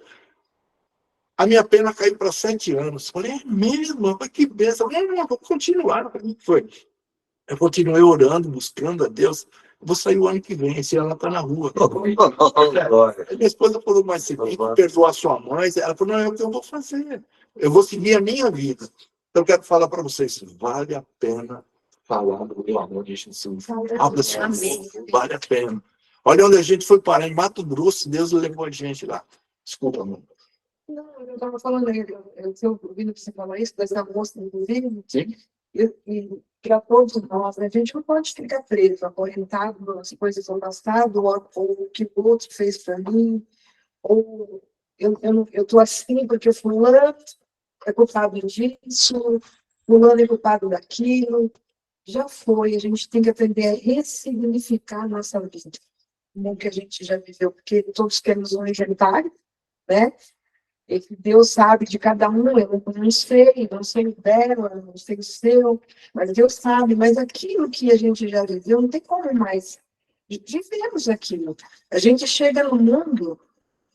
A minha pena caiu para 7 anos. Falei, é mesmo? Mas que bênção. Não, vou continuar. Foi. Eu continuei orando, buscando a Deus. Eu vou sair o ano que vem, se ela está na rua. Minha esposa falou, mas você tem que perdoar sua mãe. Ela falou, não, é o que eu vou fazer. Eu vou seguir a minha vida. Então, eu quero falar para vocês, vale a pena falar do amor de Jesus. Vale a pena. Olha onde a gente foi parar, em Mato Grosso, Deus levou a gente lá. Desculpa, amor. Não, eu estava falando, eu estou ouvindo você falar isso, dessa moça, inclusive, Sim. E para todos nós, né, a gente não pode ficar preso, acorrentado nas coisas do passado, ou o que o outro fez para mim, ou eu estou assim porque fulano é culpado disso, fulano é culpado daquilo. Já foi, a gente tem que aprender a ressignificar a nossa vida, o que a gente já viveu, porque todos temos um inventário, né? E Deus sabe de cada um, eu não sei o dela, não sei o seu, mas Deus sabe, mas aquilo que a gente já viveu, não tem como mais vivemos aquilo. A gente chega no mundo,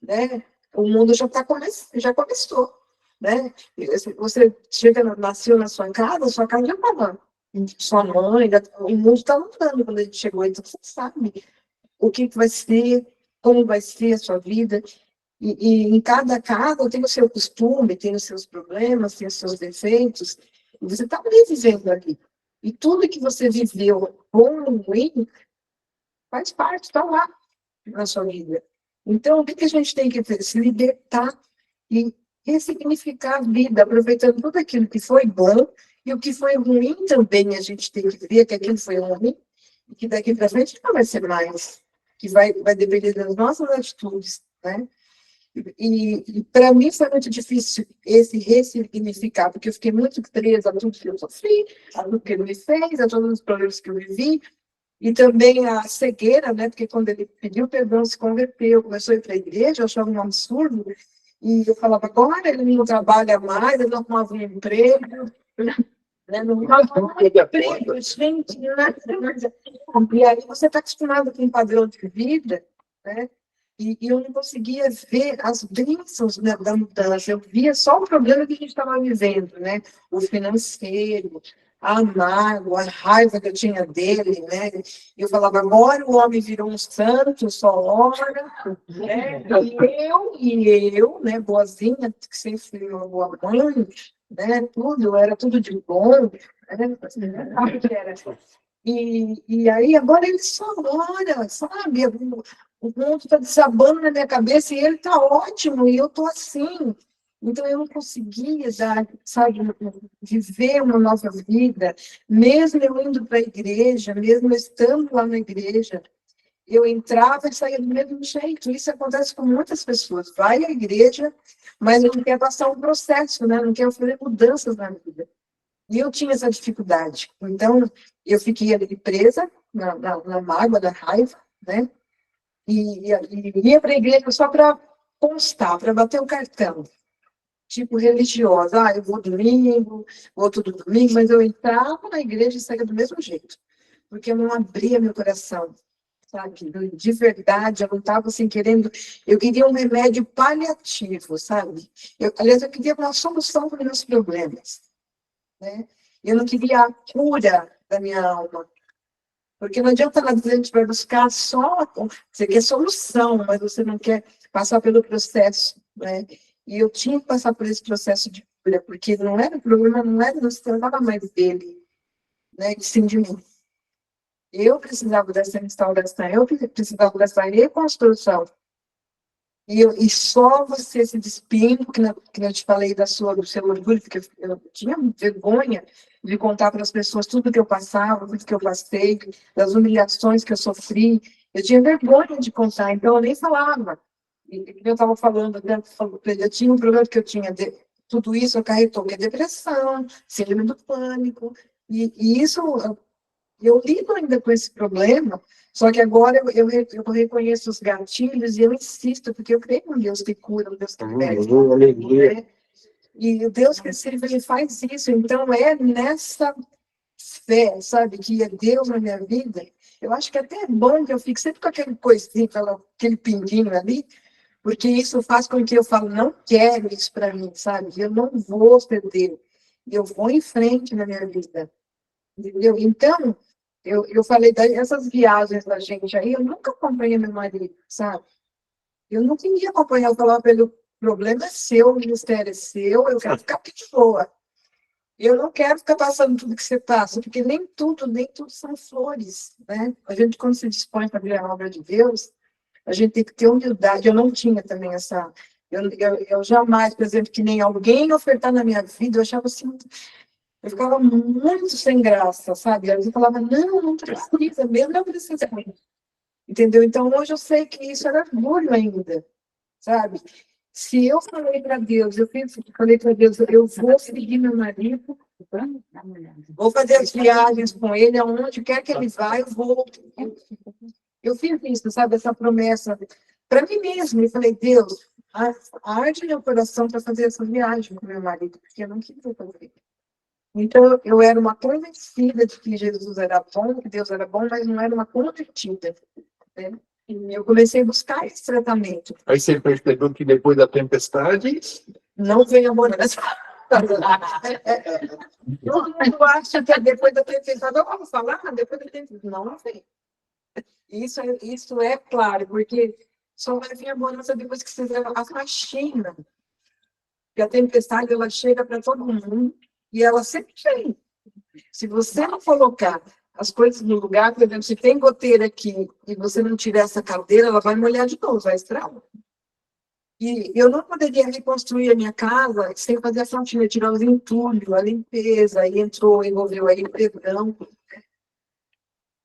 né? O mundo já começou, né? Você nasceu na sua casa já estava, sua mãe, o mundo está mudando quando a gente chegou, então você sabe o que vai ser, como vai ser a sua vida. E em cada casa tem o seu costume, tem os seus problemas, tem os seus defeitos, e você está vivendo ali. E tudo que você viveu, bom ou ruim, faz parte, está lá na sua vida. Então, o que a gente tem que fazer? Se libertar e ressignificar a vida, aproveitando tudo aquilo que foi bom e o que foi ruim também, a gente tem que ver que aquilo foi ruim e que daqui para frente não vai ser mais, que vai depender das nossas atitudes, né? E para mim foi muito difícil esse ressignificar, porque eu fiquei muito presa a tudo que eu sofri, a tudo que ele me fez, a todos os problemas que eu vivi, e também a cegueira, né? Porque quando ele pediu perdão, se converteu, começou a ir para a igreja, eu achava um absurdo, e eu falava, agora ele não trabalha mais, ele não arrumava um emprego, né? Não arrumava um emprego, gente, né? E aí você está acostumado com um padrão de vida, né? E eu não conseguia ver as bênçãos da mudança, eu via só o problema que a gente estava vivendo, né? O financeiro, a mágoa, a raiva que eu tinha dele, né? Eu falava, agora o homem virou um santo, só ora, né? E eu, né, boazinha, que sempre fui uma boa mãe, né? Era tudo de bom, né? E aí, agora ele só ora, sabe? O mundo está desabando na minha cabeça e ele está ótimo, e eu estou assim. Então, eu não conseguia, sabe, viver uma nova vida, mesmo eu indo para a igreja, mesmo eu estando lá na igreja. eu entrava e saía do mesmo jeito. Isso acontece com muitas pessoas. Vai à igreja, mas não quer passar um processo, né? Não quer fazer mudanças na vida. E eu tinha essa dificuldade. Então, eu fiquei ali presa na mágoa, da raiva, né? E ia para a igreja só para constar, para bater o cartão. Tipo religiosa. Ah, eu vou domingo, vou todo domingo, mas eu entrava na igreja e saía do mesmo jeito. Porque eu não abria meu coração, sabe? De verdade, eu não estava assim querendo. Eu queria um remédio paliativo, sabe? Aliás, eu queria uma solução para os meus problemas, né? Eu não queria a cura da minha alma. Porque não adianta nada dizer que a gente vai buscar só. Você quer solução, mas você não quer passar pelo processo, né? E eu tinha que passar por esse processo de cura, porque não era o problema, não se tratava mais dele, né? E sim de mim. Eu precisava dessa restauração, eu precisava dessa reconstrução. E só você se despindo, que eu te falei do seu orgulho, porque eu tinha vergonha de contar para as pessoas tudo que eu passava, tudo que eu passei, das humilhações que eu sofri. Eu tinha vergonha de contar, então eu nem falava. E eu estava falando, né, eu tinha um problema que eu tinha, tudo isso acarretou minha depressão, síndrome do pânico, e isso eu lido ainda com esse problema, só que agora eu reconheço os gatilhos e eu insisto, porque eu creio em um Deus que cura, um Deus que pede. Né? E o Deus que serve, ele faz isso. Então, é nessa fé, sabe, que é Deus na minha vida. Eu acho que até é bom que eu fique sempre com aquele coisinho, aquele pinguinho ali, porque isso faz com que eu falo, não quero isso para mim, sabe? Eu não vou perder. Eu vou em frente na minha vida. Entendeu? Então, eu falei dessas viagens da gente aí, eu nunca acompanhei meu marido, sabe? Eu não queria acompanhar, eu falava para ele, o problema é seu, o ministério é seu, eu quero ficar aqui de boa. Eu não quero ficar passando tudo que você passa, porque nem tudo são flores, né? A gente, quando se dispõe para virar a obra de Deus, a gente tem que ter humildade. Eu não tinha também essa... Eu jamais, por exemplo, que nem alguém ofertar na minha vida, eu achava assim... Eu ficava muito sem graça, sabe? Aí eu falava, não precisa, mesmo não precisa. Entendeu? Então, hoje eu sei que isso era orgulho ainda, sabe? Se eu falei para Deus, falei para Deus, eu vou seguir meu marido, vou fazer as viagens com ele, aonde quer que ele vá, eu vou. Eu fiz isso, sabe? Essa promessa para mim mesma. Eu falei, Deus, arde meu coração para fazer essa viagem com meu marido, porque eu não queria fazer. Então, eu era uma convencida de que Jesus era bom, que Deus era bom, mas não era uma convertida. Né? E eu comecei a buscar esse tratamento. Aí você percebeu que depois da tempestade... Não vem amor nessa... Todo mundo acha que depois da tempestade... Eu vou falar, depois da tempestade... Não vem. Isso é claro, porque só vai vir a bonança depois que você fizer a faxina. Porque a tempestade, ela chega para todo mundo. E ela sempre vem. Se você não colocar as coisas no lugar, por exemplo, se tem goteira aqui e você não tirar essa caldeira, ela vai molhar de novo, vai estragar. E eu não poderia reconstruir a minha casa sem fazer a faxina, tirar os entulhos, a limpeza, aí envolveu aí o perdão.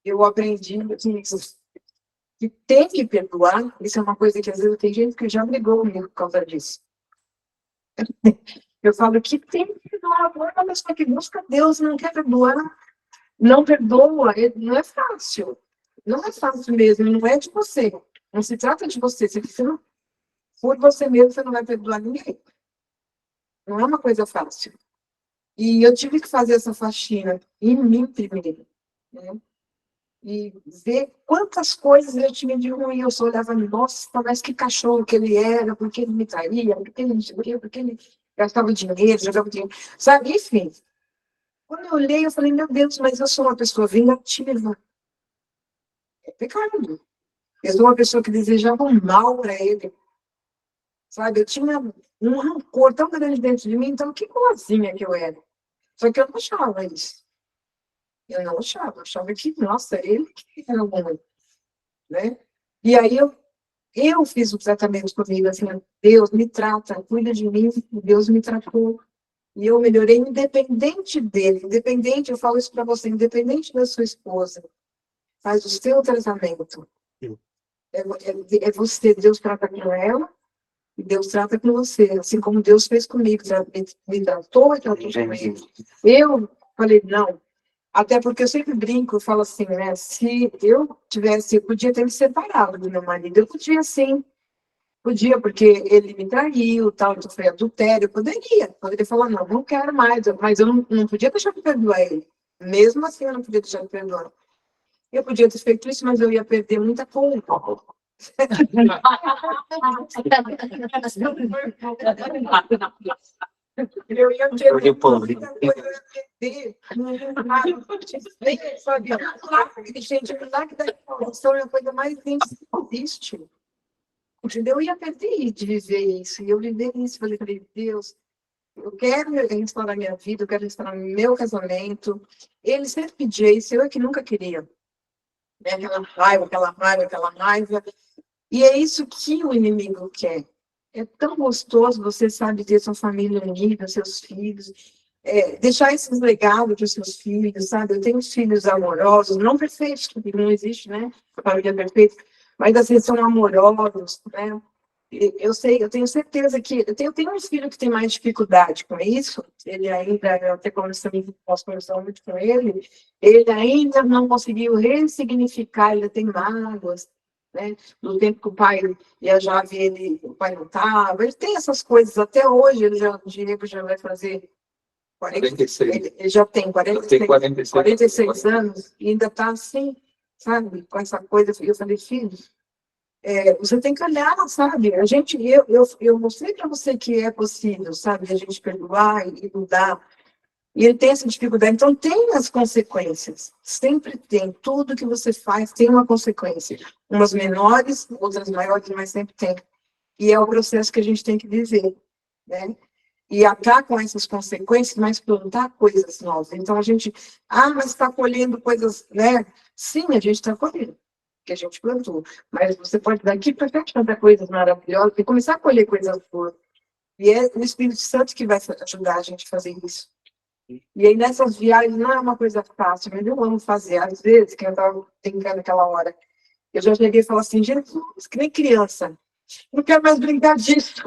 Eu aprendi que tem que perdoar. Isso é uma coisa que às vezes tem gente que já brigou comigo por causa disso. Eu falo que tem que perdoar, a pessoa que busca Deus não quer perdoar, não perdoa, não é fácil. Não é fácil mesmo, não é de você. Não se trata de você. Se você não for você mesmo, você não vai perdoar ninguém. Não é uma coisa fácil. E eu tive que fazer essa faxina em mim primeiro. Né? E ver quantas coisas eu tinha de ruim. Eu só olhava, nossa, mas que cachorro que ele era, porque ele me traía, porque ele me segurava, porque ele gastava dinheiro, jogava dinheiro, sabe? Enfim, quando eu olhei, eu falei, meu Deus, mas eu sou uma pessoa vingativa. É pecado. Eu sou uma pessoa que desejava um mal para ele. Sabe? Eu tinha um rancor tão grande dentro de mim, então que boazinha que eu era. Só que eu não achava isso. Eu não achava. Eu achava que, nossa, ele que era bom. Né? E aí eu fiz o tratamento comigo, assim, Deus me trata, cuida de mim, Deus me tratou. E eu melhorei independente dele, independente, eu falo isso para você, independente da sua esposa. Faz o seu tratamento. É você, Deus trata com ela, e Deus trata com você, assim como Deus fez comigo, me tratou e tratou comigo. Eu falei, não, até porque eu sempre brinco, eu falo assim, né, se eu tivesse, eu podia ter me separado do meu marido, eu podia sim, podia, porque ele me traiu, tal, então foi adultério, eu poderia falar, não, não quero mais, mas eu não podia deixar de perdoar ele, mesmo assim eu não podia deixar de perdoar. Eu podia ter feito isso, mas eu ia perder muita coisa. Eu ia perder muita coisa, eu ia perder. Sabe? Gente, não que da informação é a coisa mais intensa que existe. Entendeu? Eu ia perder de viver isso. E eu vivi isso. Falei, Deus, eu quero restaurar minha vida, eu quero restaurar meu casamento. Ele sempre pedia isso, eu é que nunca queria. Né? Aquela raiva. E é isso que o inimigo quer. É tão gostoso, você sabe, ter sua família unida, seus filhos, deixar esses legados para os seus filhos, sabe? Eu tenho filhos amorosos, não perfeitos, porque não existe, né? Família perfeita, mas assim, são amorosos, né? Eu sei, eu tenho certeza que eu tenho um filho que tem mais dificuldade com isso. Ele ainda, eu até posso conversar muito com ele ainda não conseguiu ressignificar, ele tem mágoas, né? No tempo que o pai viajava, o pai não estava. Ele tem essas coisas até hoje. O Diego já vai fazer 46. Ele já tem 46 anos e ainda está assim, sabe? Com essa coisa. Eu falei, filho. Você tem que olhar, sabe? Eu mostrei para você que é possível, sabe? A gente perdoar e mudar. E ele tem essa dificuldade. Então, tem as consequências. Sempre tem. Tudo que você faz tem uma consequência. Umas menores, outras maiores, mas sempre tem. E é o processo que a gente tem que viver, né? E atar com essas consequências, mas plantar coisas novas. Então, mas está colhendo coisas, né? Sim, a gente está colhendo, que a gente plantou. Mas você pode daqui para frente plantar coisas maravilhosas e começar a colher coisas boas. E é o Espírito Santo que vai ajudar a gente a fazer isso. E aí, nessas viagens, não é uma coisa fácil, mas eu amo fazer. Às vezes, que eu estava brincando naquela hora, eu já cheguei e falei assim, Jesus, que nem criança, não quero mais brincar disso.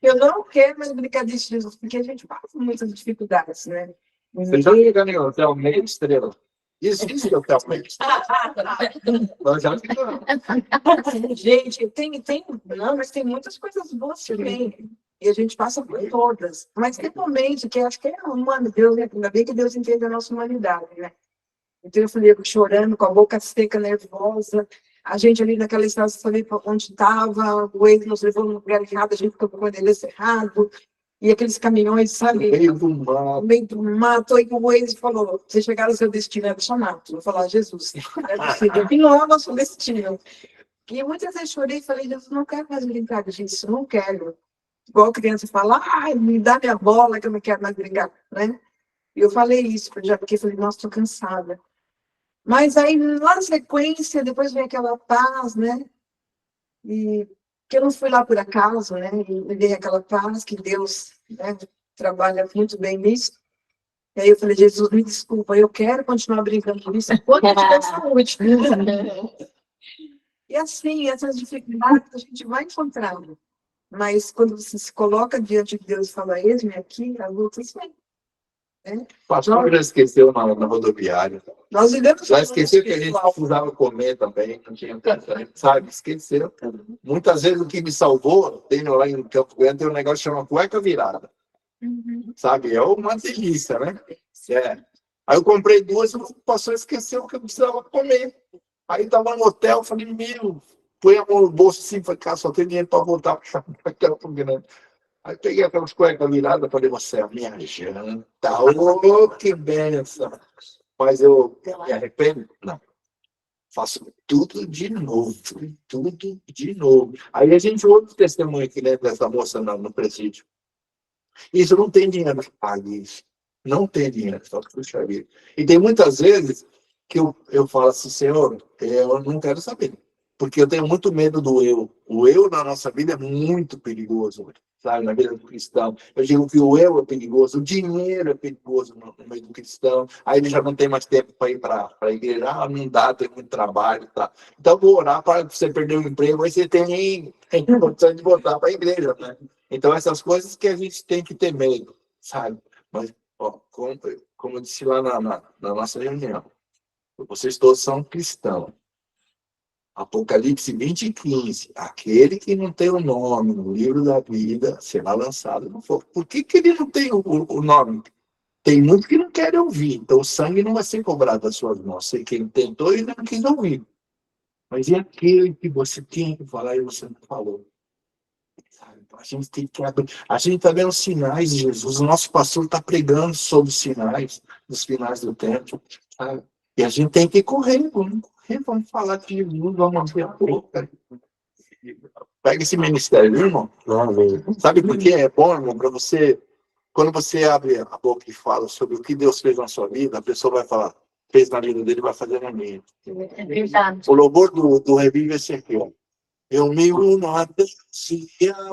Eu não quero mais brincar disso, Jesus, porque a gente passa muitas dificuldades, né? Você já fica em hotel meia estrela. Existe hotel meia estrela. Nós já ficamos. Gente, não, mas tem muitas coisas boas também. E a gente passa por todas. Mas tem momentos que acho que é humano, Deus, né? Ainda bem que Deus entende a nossa humanidade, né? Então eu falei, chorando, com a boca seca, nervosa. A gente ali naquela estação, falei onde estava, o ex nos levou no lugar errado, a gente ficou com o endereço errado. E aqueles caminhões, sabe? No meio do mato. No meio do mato. Aí o ex falou, você chegar ao seu destino, é do Sonato. Vou falar, Jesus, é possível. Que não é o nosso destino. E muitas vezes chorei e falei, Jesus, não quero mais brincar disso, não quero. Igual criança fala, me dá minha bola que eu não quero mais brincar, né? E eu falei isso, porque eu falei, nossa, estou cansada. Mas aí, lá na sequência, depois vem aquela paz, né? E que eu não fui lá por acaso, né? E me dei aquela paz que Deus, né, trabalha muito bem nisso. E aí eu falei, Jesus, me desculpa, eu quero continuar brincando com isso enquanto eu tiver saúde. E assim, essas dificuldades a gente vai encontrando. Mas quando você se coloca diante de Deus e fala, eis-me aqui, a luta vem. Né? O pastor já esqueceu na rodoviária. Nós vivemos Já esqueceu que a gente precisava comer também, não tinha sabe? Esqueceu. Muitas vezes o que me salvou, tenho lá em Campo Grande, tem um negócio que chama cueca virada. Sabe? É uma delícia, né? Aí eu comprei duas, o pastor esqueceu que eu precisava comer. Aí estava no hotel, falei, põe a mão no bolso assim, falei, cara, só tem dinheiro para voltar para Campo Grande. Aí peguei aquelas cuecas viradas, falei, você é a minha janta, que benção. Mas eu me arrependo? Não. Faço tudo de novo. Aí a gente ouve o testemunho aqui, né, dessa moça no presídio. Isso não tem dinheiro que pague isso. Não tem dinheiro, só que puxa vida. E tem muitas vezes que eu falo assim, Senhor, eu não quero saber. Porque eu tenho muito medo do eu. O eu na nossa vida é muito perigoso, sabe? Na vida do cristão. Eu digo que o eu é perigoso, o dinheiro é perigoso no meio do cristão. Aí ele já não tem mais tempo para ir para a igreja. Ah, não dá, tem muito trabalho, tá? Então, vou orar para você perder o emprego, aí você tem condição de voltar para a igreja, né? Então, essas coisas que a gente tem que ter medo, sabe? Mas, ó, como eu disse lá na nossa reunião, vocês todos são cristãos. Apocalipse 20:15. Aquele que não tem o nome no livro da vida será lançado no fogo. Por que ele não tem o nome? Tem muitos que não querem ouvir. Então o sangue não vai ser cobrado das suas mãos. Sei que ele tentou e não quis ouvir. Mas e aquele que você tinha que falar e você não falou? A gente tem que abrir. A gente está vendo os sinais de Jesus. O nosso pastor está pregando sobre os sinais, dos finais do tempo. Sabe? E a gente tem que correr, vamos falar de Jesus, vamos ver a boca. Pega esse ministério, irmão. Sabe por que é bom, irmão? Para você, quando você abre a boca e fala sobre o que Deus fez na sua vida, a pessoa vai falar, fez na vida dele, vai fazer na minha. É verdade. O louvor do Revive é esse aqui, ó. Eu me uno a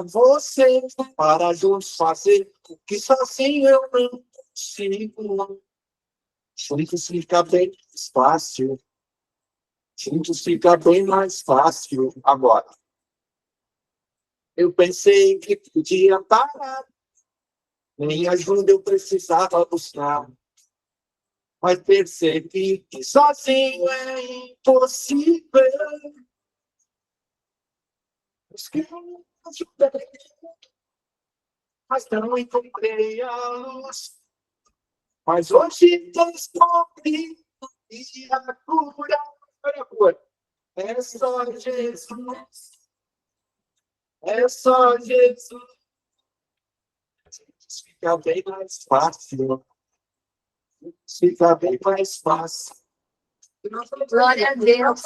você para juntos fazer o que sozinho eu não consigo. Juntos fica bem mais fácil. Juntos fica bem mais fácil. Agora, eu pensei que podia parar. Nem ajuda eu precisava buscar. Mas percebi que sozinho é impossível. Busquei ajuda, mas não encontrei a luz. Mas hoje descobri e a cura. Olha a cura. É só Jesus. É só Jesus. Fica bem mais fácil. Fica bem mais fácil. Glória a Deus.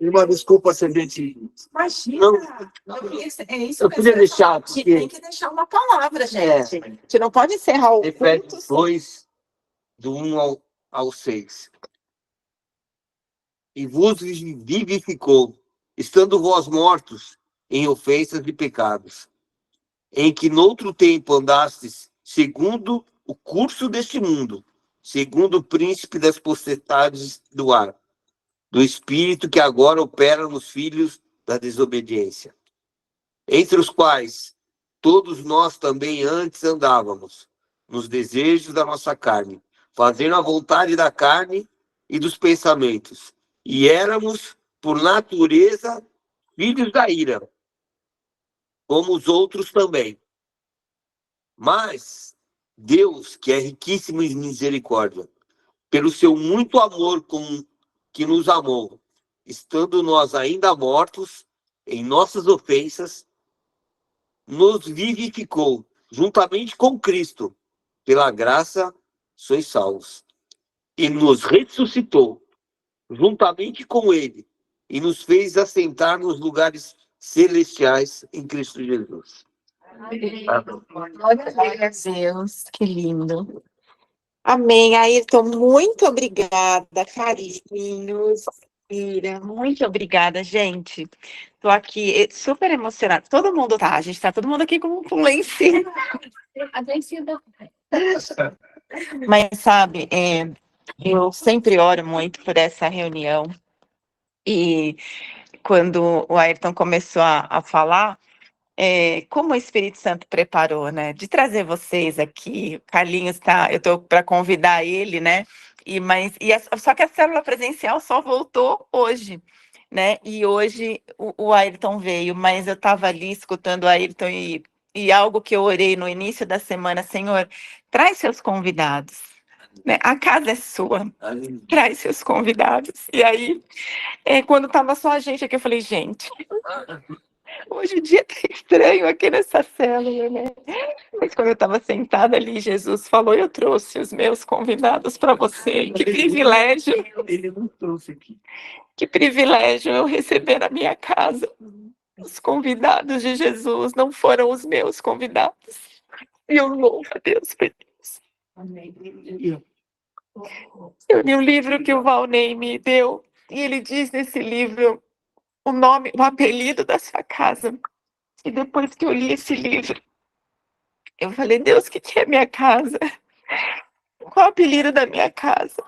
Irmã, desculpa se a gente. Imagina! É isso Eu queria deixar que aqui. tem que deixar uma palavra, gente. A gente não pode encerrar o culto. Efésios 2, do 1 ao 6. E vos vivificou, estando vós mortos em ofensas e pecados, em que noutro tempo andastes segundo o curso deste mundo, segundo o príncipe das potestades do ar, do espírito que agora opera nos filhos da desobediência, entre os quais todos nós também antes andávamos, nos desejos da nossa carne, fazendo a vontade da carne e dos pensamentos, e éramos, por natureza, filhos da ira, como os outros também. Mas Deus, que é riquíssimo em misericórdia, pelo seu muito amor que nos amou, estando nós ainda mortos em nossas ofensas, nos vivificou juntamente com Cristo. Pela graça sois salvos. E nos ressuscitou juntamente com Ele e nos fez assentar nos lugares celestiais em Cristo Jesus. Amém. Glória a Deus, que lindo. Amém, Ayrton, muito obrigada, carinhos. Ira, muito obrigada, gente. Tô aqui super emocionada. Todo mundo tá, a gente tá todo mundo aqui com um lencinho. Mas sabe, eu sempre oro muito por essa reunião. E quando o Ayrton começou a falar, como o Espírito Santo preparou, né? De trazer vocês aqui. O Carlinhos tá, eu tô para convidar ele, né? Só que a célula presencial só voltou hoje, né? E hoje o Ayrton veio, mas eu estava ali escutando o Ayrton e algo que eu orei no início da semana, Senhor, traz seus convidados, né? A casa é sua, traz seus convidados. E aí, quando estava só a gente aqui, eu falei, gente, hoje o dia tá estranho aqui nessa célula, né? Mas quando eu estava sentada ali, Jesus falou, eu trouxe os meus convidados para você. Que privilégio. Ele não trouxe aqui. Que privilégio eu receber na minha casa. Os convidados de Jesus não foram os meus convidados. E eu louvo a Deus por isso. Amém. Eu li um livro que o Valnei me deu, e ele diz nesse livro o nome, o apelido da sua casa. E depois que eu li esse livro, eu falei, Deus, o que é minha casa? Qual o apelido da minha casa?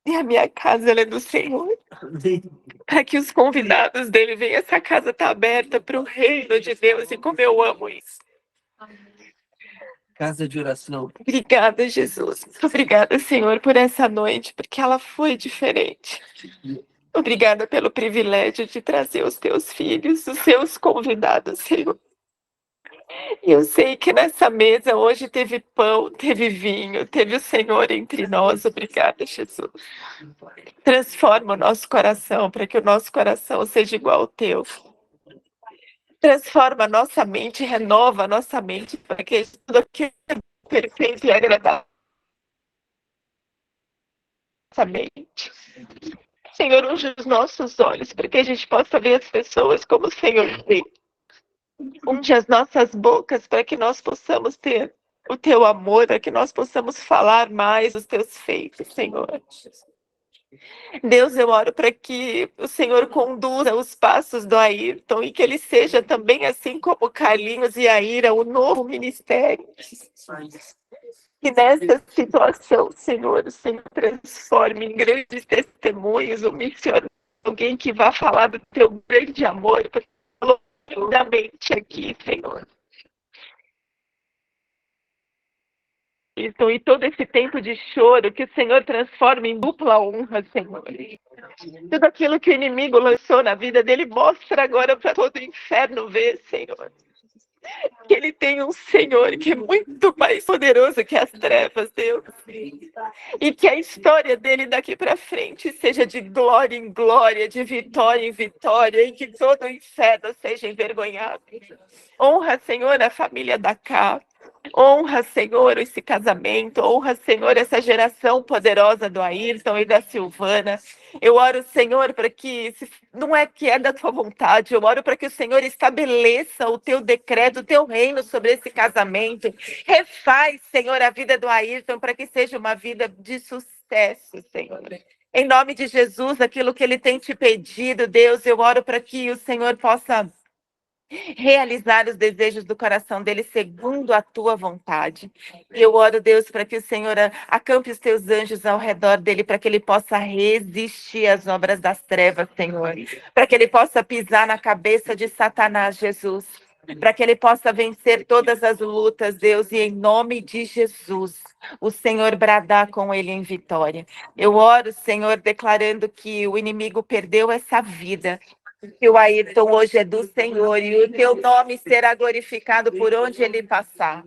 E a minha casa, ela é do Senhor. Para que os convidados dele venham, essa casa está aberta para o reino de Deus, e como eu amo isso. Casa de oração. Obrigada, Jesus. Obrigada, Senhor, por essa noite, porque ela foi diferente. Obrigada pelo privilégio de trazer os teus filhos, os seus convidados, Senhor. E eu sei que nessa mesa hoje teve pão, teve vinho, teve o Senhor entre nós. Obrigada, Jesus. Transforma o nosso coração para que o nosso coração seja igual ao teu. Transforma a nossa mente, renova a nossa mente para que tudo aquilo é perfeito e agradável. Nossa mente. Senhor, unge os nossos olhos para que a gente possa ver as pessoas como o Senhor vê. Unge as nossas bocas para que nós possamos ter o teu amor, para que nós possamos falar mais dos teus feitos, Senhor. Deus, eu oro para que o Senhor conduza os passos do Ayrton e que ele seja também, assim como Carlinhos e Aira, o novo ministério. Que nessa situação, Senhor, o Senhor transforme em grandes testemunhos, o missionário, alguém que vá falar do teu grande amor, porque falou lindamente aqui, Senhor. Então, e todo esse tempo de choro, que o Senhor transforme em dupla honra, Senhor. Tudo aquilo que o inimigo lançou na vida dele, mostra agora para todo o inferno ver, Senhor. Que ele tem um Senhor que é muito mais poderoso que as trevas, Deus. E que a história dele daqui para frente seja de glória em glória, de vitória em vitória, e que todo o inferno seja envergonhado. Honra, Senhor, a família da Cá. Honra, Senhor, esse casamento. Honra, Senhor, essa geração poderosa do Ayrton e da Silvana. Eu oro, Senhor, para que, não é que é da tua vontade, eu oro para que o Senhor estabeleça o teu decreto, o teu reino sobre esse casamento. Refaz, Senhor, a vida do Ayrton para que seja uma vida de sucesso, Senhor. Em nome de Jesus, aquilo que ele tem te pedido, Deus, eu oro para que o Senhor possa realizar os desejos do coração dele segundo a tua vontade. E eu oro, Deus, para que o Senhor acampe os teus anjos ao redor dele, para que ele possa resistir às obras das trevas, Senhor. Para que ele possa pisar na cabeça de Satanás, Jesus. Para que ele possa vencer todas as lutas, Deus, e em nome de Jesus, o Senhor bradar com ele em vitória. Eu oro, Senhor, declarando que o inimigo perdeu essa vida, que o Ayrton hoje é do Senhor e o teu nome será glorificado por onde ele passar.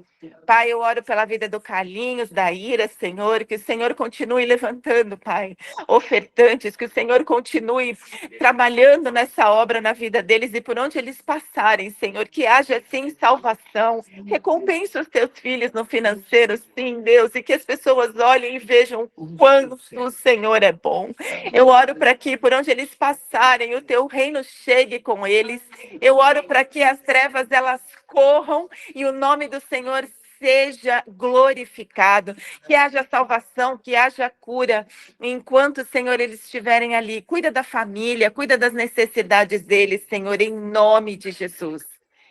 Pai, eu oro pela vida do Carlinhos, da Ira, Senhor, que o Senhor continue levantando, Pai, ofertantes, que o Senhor continue trabalhando nessa obra na vida deles e por onde eles passarem, Senhor, que haja, sim, salvação. Recompensa os teus filhos no financeiro, sim, Deus, e que as pessoas olhem e vejam quanto o Senhor é bom. Eu oro para que por onde eles passarem, o teu reino chegue com eles. Eu oro para que as trevas, elas corram e o nome do Senhor seja glorificado, que haja salvação, que haja cura, enquanto, Senhor, eles estiverem ali. Cuida da família, cuida das necessidades deles, Senhor, em nome de Jesus.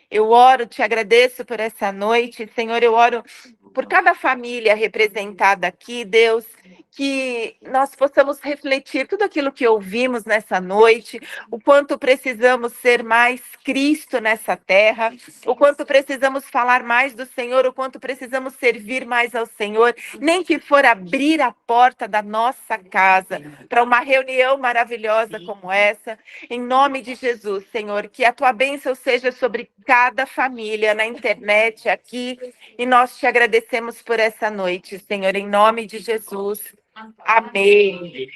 Eu oro, te agradeço por essa noite, Senhor, eu oro por cada família representada aqui, Deus, que nós possamos refletir tudo aquilo que ouvimos nessa noite, o quanto precisamos ser mais Cristo nessa terra, o quanto precisamos falar mais do Senhor, o quanto precisamos servir mais ao Senhor, nem que for abrir a porta da nossa casa para uma reunião maravilhosa como essa, em nome de Jesus, Senhor, que a tua bênção seja sobre cada família na internet aqui, e nós te agradecemos por essa noite, Senhor, em nome de Jesus. Amém.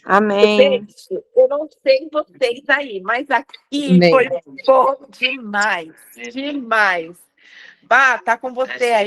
Amém. Gente, eu não sei vocês aí, mas aqui Amém. foi bom demais, demais. Bah, tá com você aí.